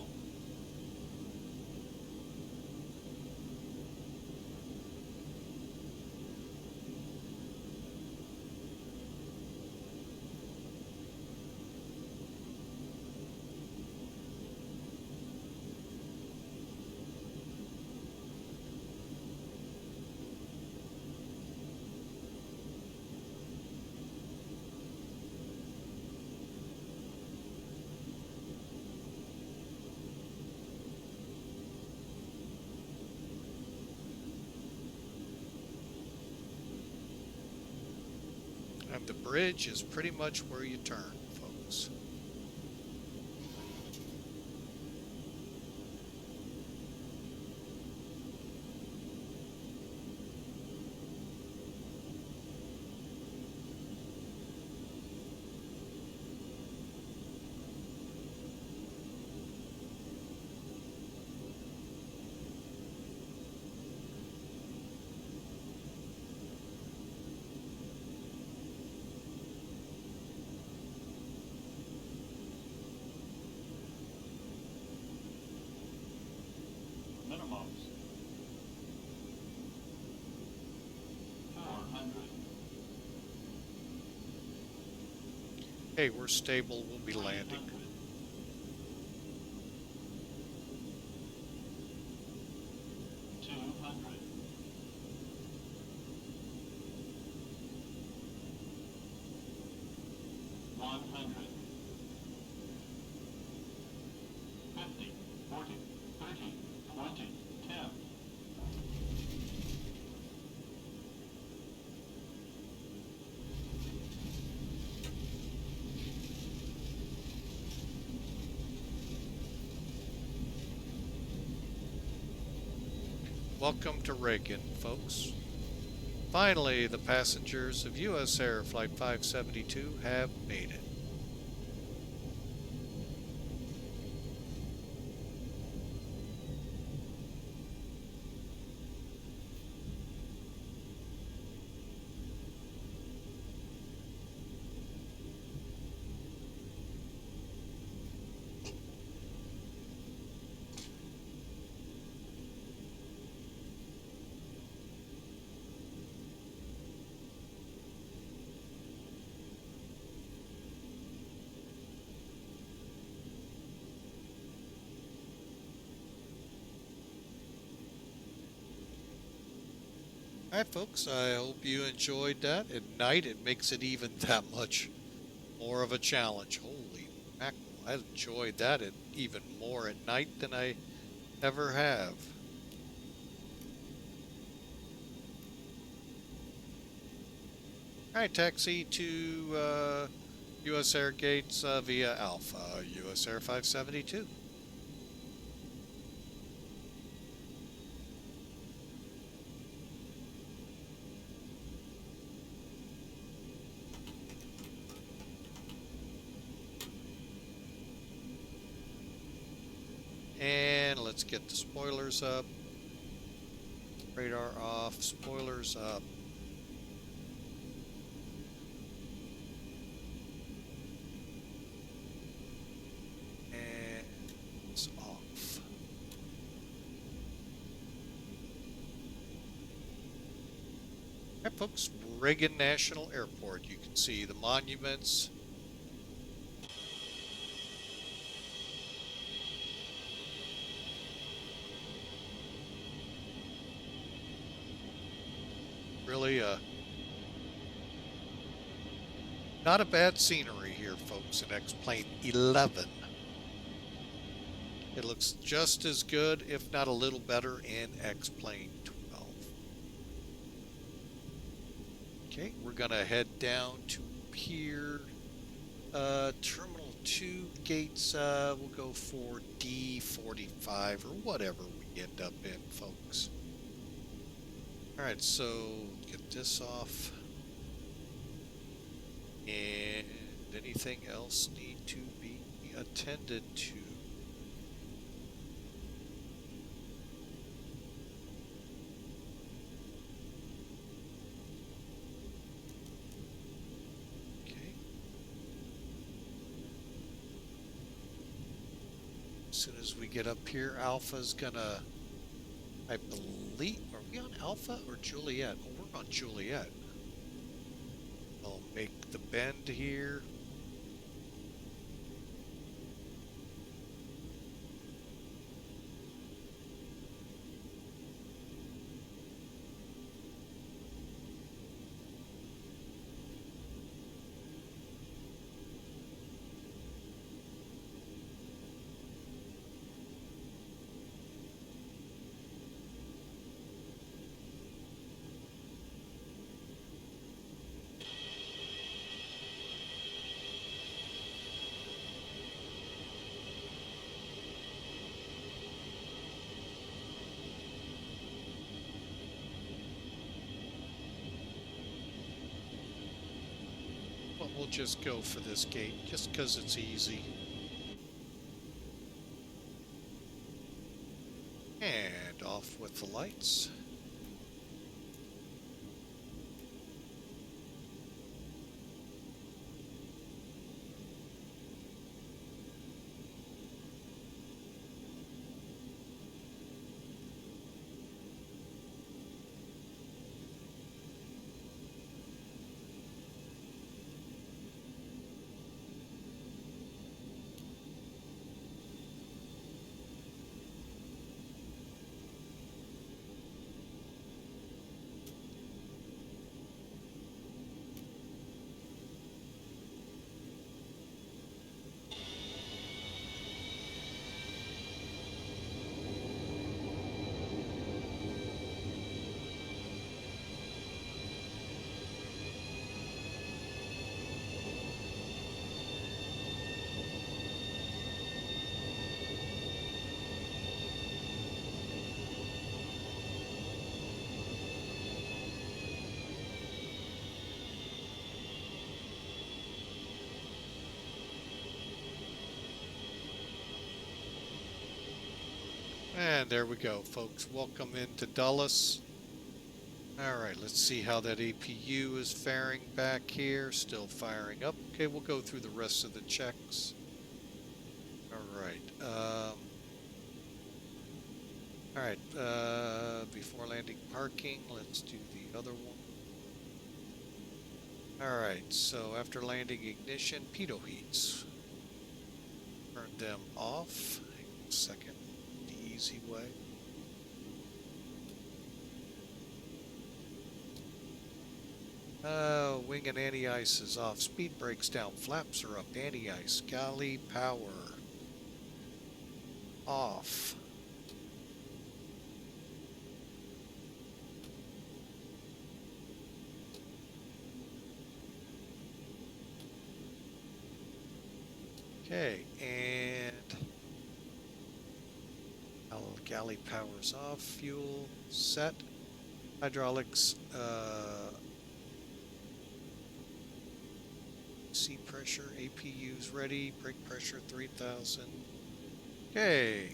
And the bridge is pretty much where you turn, folks. Minimums. 400. Hey, we're stable. We'll be landing. 300. 200. 100. 50, 40, 30, 20, 10. Welcome to Reagan, folks. Finally, the passengers of U.S. Air Flight 572 have made it. All right, folks, I hope you enjoyed that. At night, it makes it even that much more of a challenge. Holy mackerel, I enjoyed that even more at night than I ever have. All right, taxi to U.S. Air Gates via Alpha, U.S. Air 572. And let's get the spoilers up. Radar off, spoilers up. And it's off. All right, folks, Reagan National Airport. You can see the monuments. Really, not a bad scenery here, folks, in X-Plane 11. It looks just as good, if not a little better, in X-Plane 12. Okay, we're going to head down to Pier Terminal 2 gates. We'll go for D45 or whatever we end up in, folks. All right, so get this off. And anything else need to be attended to? Okay. As soon as we get up here, Alpha's gonna, I believe, are we on Alpha or Juliet? Oh, we're on Juliet. I'll make the bend here. But we'll just go for this gate, just because it's easy. And off with the lights. And there we go, folks. Welcome into Dulles. All right, let's see how that APU is faring back here. Still firing up. Okay, we'll go through the rest of the checks. All right. Before landing parking, let's do the other one. All right, so after landing ignition, pitot heats. Turn them off. Hang on a second. The easy way. Wing and anti-ice is off. Speed brakes down. Flaps are up. Anti-ice. Galley power off. Okay, and galley power's off. Fuel set. Hydraulics. Seat pressure. APU's ready. Brake pressure 3000. Okay.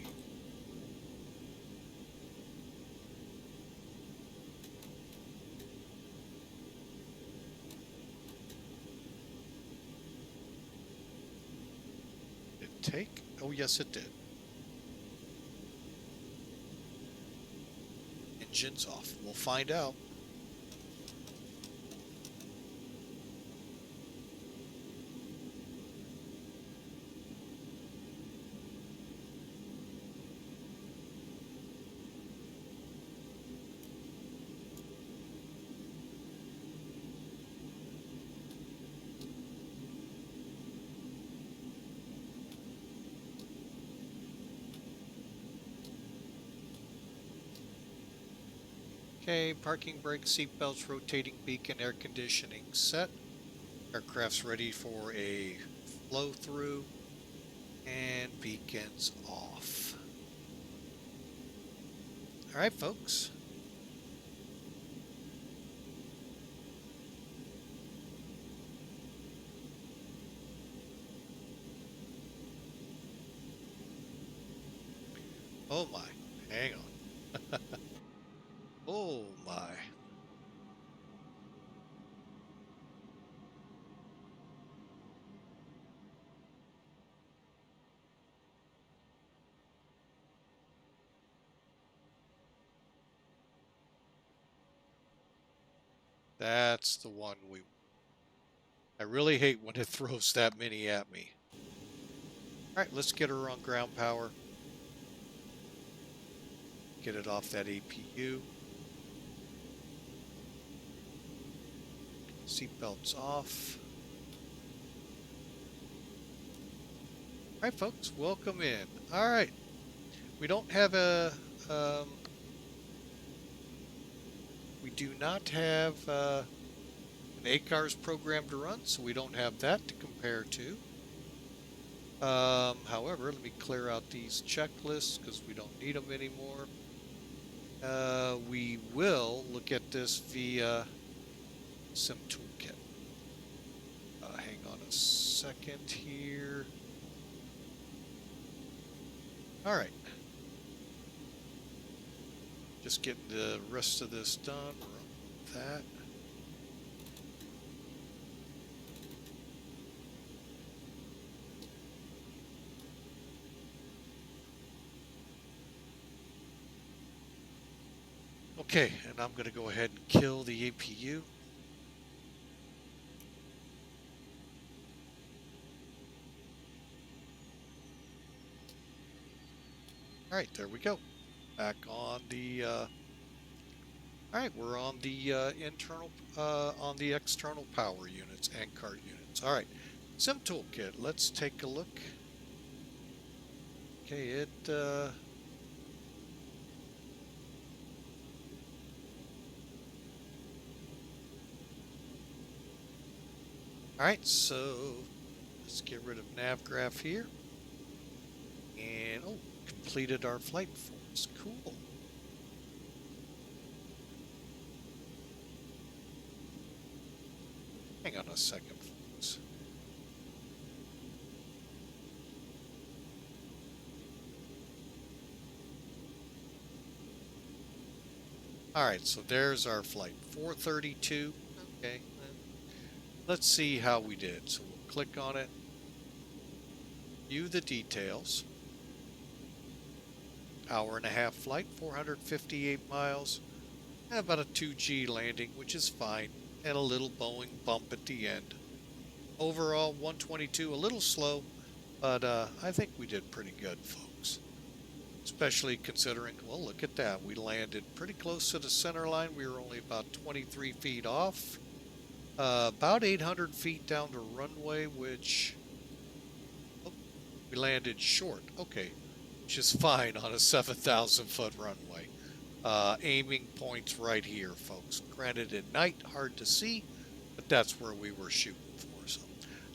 Did it take? Oh, yes, it did. Engine's off. We'll find out. Okay, parking brake, seat belts, rotating beacon, air conditioning set. Aircraft's ready for a flow through, and beacons off. All right, folks. Oh my, hang on. Oh my. That's the one we... I really hate when it throws that many at me. All right, let's get her on ground power. Get it off that APU. Seatbelts off. All right, folks, welcome in. All right, we don't have a... we do not have an ACARS program to run, so we don't have that to compare to. However, let me clear out these checklists because we don't need them anymore. We will look at this via Sim Toolkit. Hang on a second here. All right. Just getting the rest of this done. Run that. Okay, and I'm going to go ahead and kill the APU. All right, there we go. Back on the, all right, we're on the internal, on the external power units and cart units. All right, Sim Toolkit, let's take a look. Okay, it, all right, so let's get rid of nav graph here. And, oh, completed our flight performance. Cool. Hang on a second, folks. All right, so there's our flight, 432. Okay, let's see how we did. So we'll click on it, view the details. Hour-and-a-half flight, 458 miles, and about a 2G landing, which is fine, and a little Boeing bump at the end. Overall, 122, a little slow, but I think we did pretty good, folks. Especially considering, well, look at that. We landed pretty close to the center line. We were only about 23 feet off. About 800 feet down the runway, which oh, we landed short. Okay, which is fine on a 7,000 foot runway. Aiming points right here, folks. Granted, at night, hard to see, but that's where we were shooting for. So,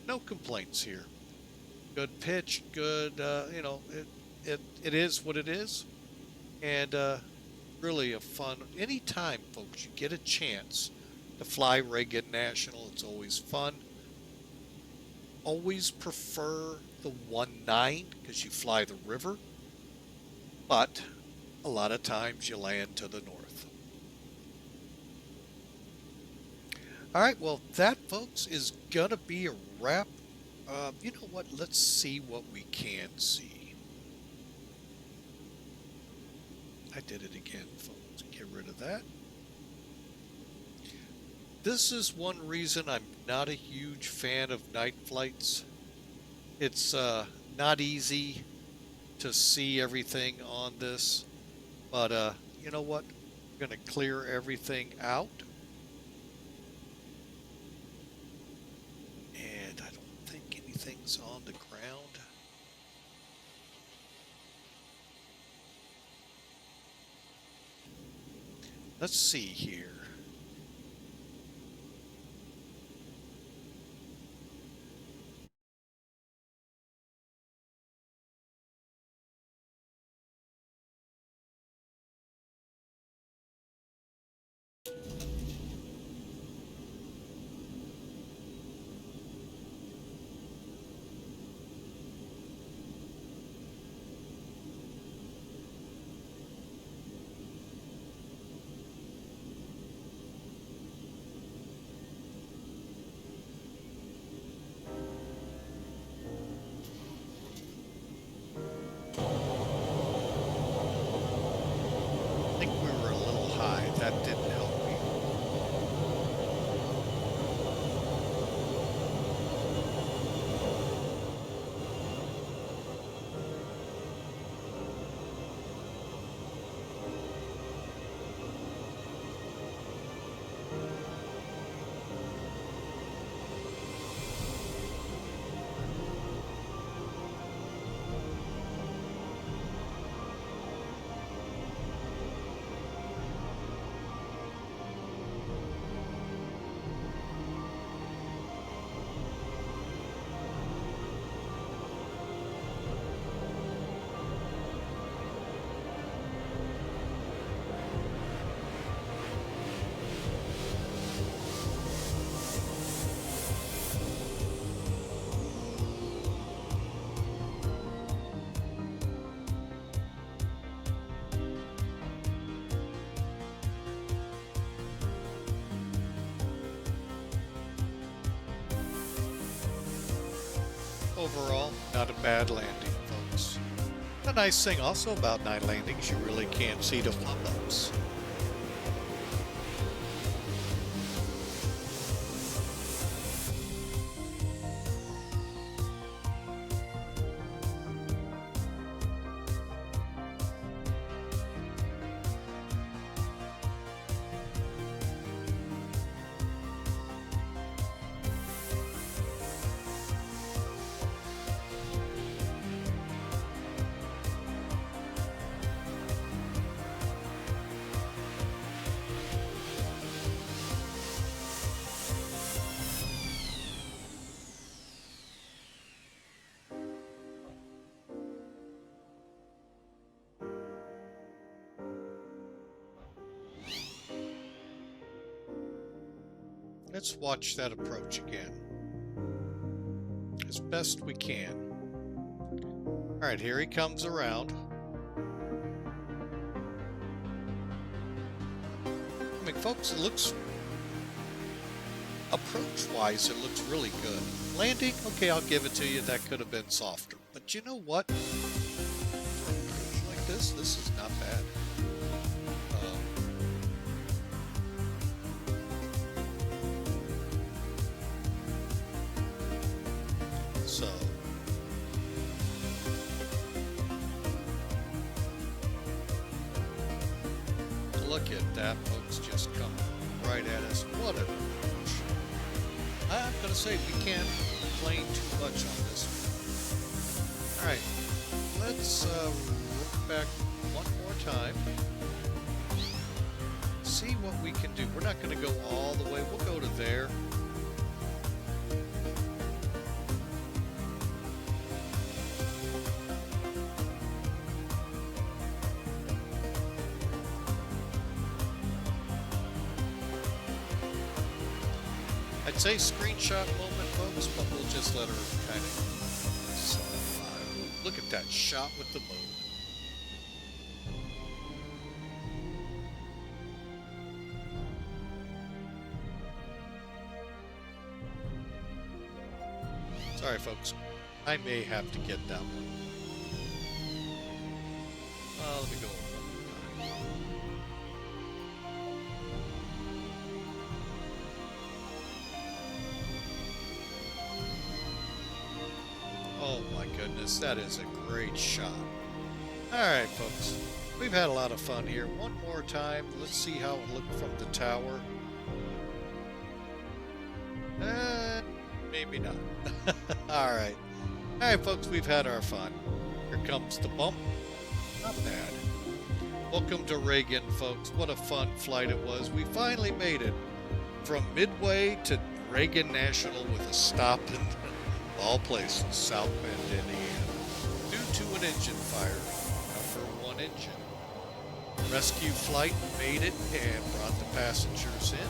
no complaints here. Good pitch, good. You know, it is what it is, and really a fun. Anytime, folks, you get a chance to fly Reagan National, it's always fun. Always prefer the 1-9 because you fly the river, but a lot of times you land to the north. All right, well, that, folks, is gonna be a wrap. You know what? Let's see what we can see. I did it again, folks. Get rid of that. This is one reason I'm not a huge fan of night flights. It's not easy to see everything on this, but you know what? I'm going to clear everything out. And I don't think anything's on the ground. Let's see here. I think we were a little high. That didn't help me. Overall, not a bad landing, folks. The nice thing also about night landings, you really can't see the flip-ups. Let's watch that approach again, as best we can. All right, here he comes around. I mean, folks, it looks, approach-wise, it looks really good. Landing, okay, I'll give it to you. That could have been softer. But you know what? For an approach like this is not bad. So, look at that, folks, just coming right at us. What an approach. I'm going to say we can't complain too much on this one. Alright, let's look back one more time. See what we can do. We're not going to go all the way. We'll go to there. I'd say screenshot moment, folks, but we'll just let her kind of look at that shot with the moon. Sorry, folks. I may have to get that one. Let me go one more time. Oh my goodness, that is a great shot. Alright, folks. We've had a lot of fun here. One more time. Let's see how it looked from the tower. Maybe not. Alright. Alright, folks, we've had our fun. Here comes the bump. Not bad. Welcome to Reagan, folks. What a fun flight it was. We finally made it from Midway to Reagan National with a stop in all places, South Bend, Indiana, due to an engine fire. Number 1 engine. Rescue flight made it and brought the passengers in.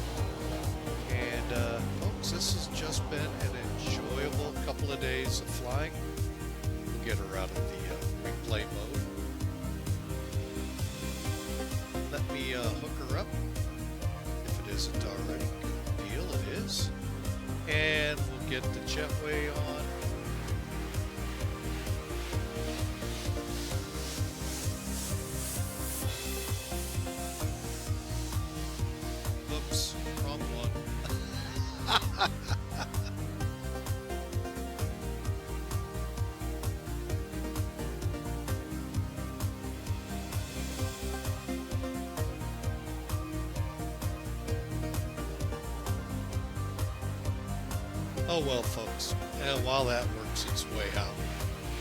And folks, this has just been an enjoyable couple of days of flying. We'll get her out of the replay mode. Let me hook her up, if it isn't already. Good deal, it is. And we'll get the jetway on. Oops, wrong one. Oh well, folks, while that works its way out,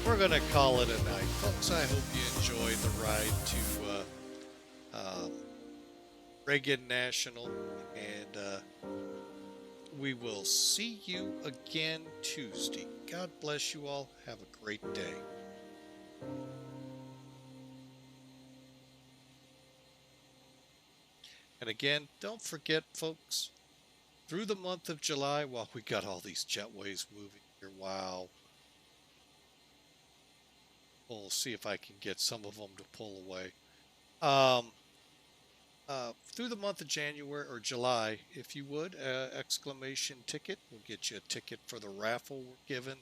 we're going to call it a night. Folks, I hope you enjoyed the ride to Reagan National, and we will see you again Tuesday. God bless you all. Have a great day. And again, don't forget, folks, through the month of July, while we got all these jetways moving here, wow. We'll see if I can get some of them to pull away. Through the month of January or July, if you would, exclamation ticket. We'll get you a ticket for the raffle we're given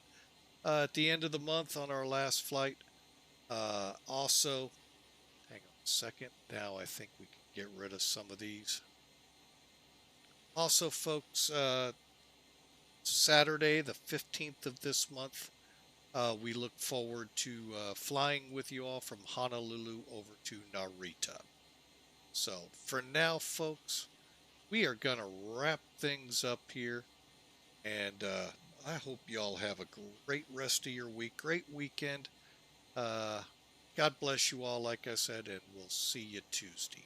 at the end of the month on our last flight. Also, hang on a second. Now I think we can get rid of some of these. Also, folks, Saturday, the 15th of this month, we look forward to flying with you all from Honolulu over to Narita. So, for now, folks, we are going to wrap things up here. And I hope you all have a great rest of your week, great weekend. God bless you all, like I said, and we'll see you Tuesday.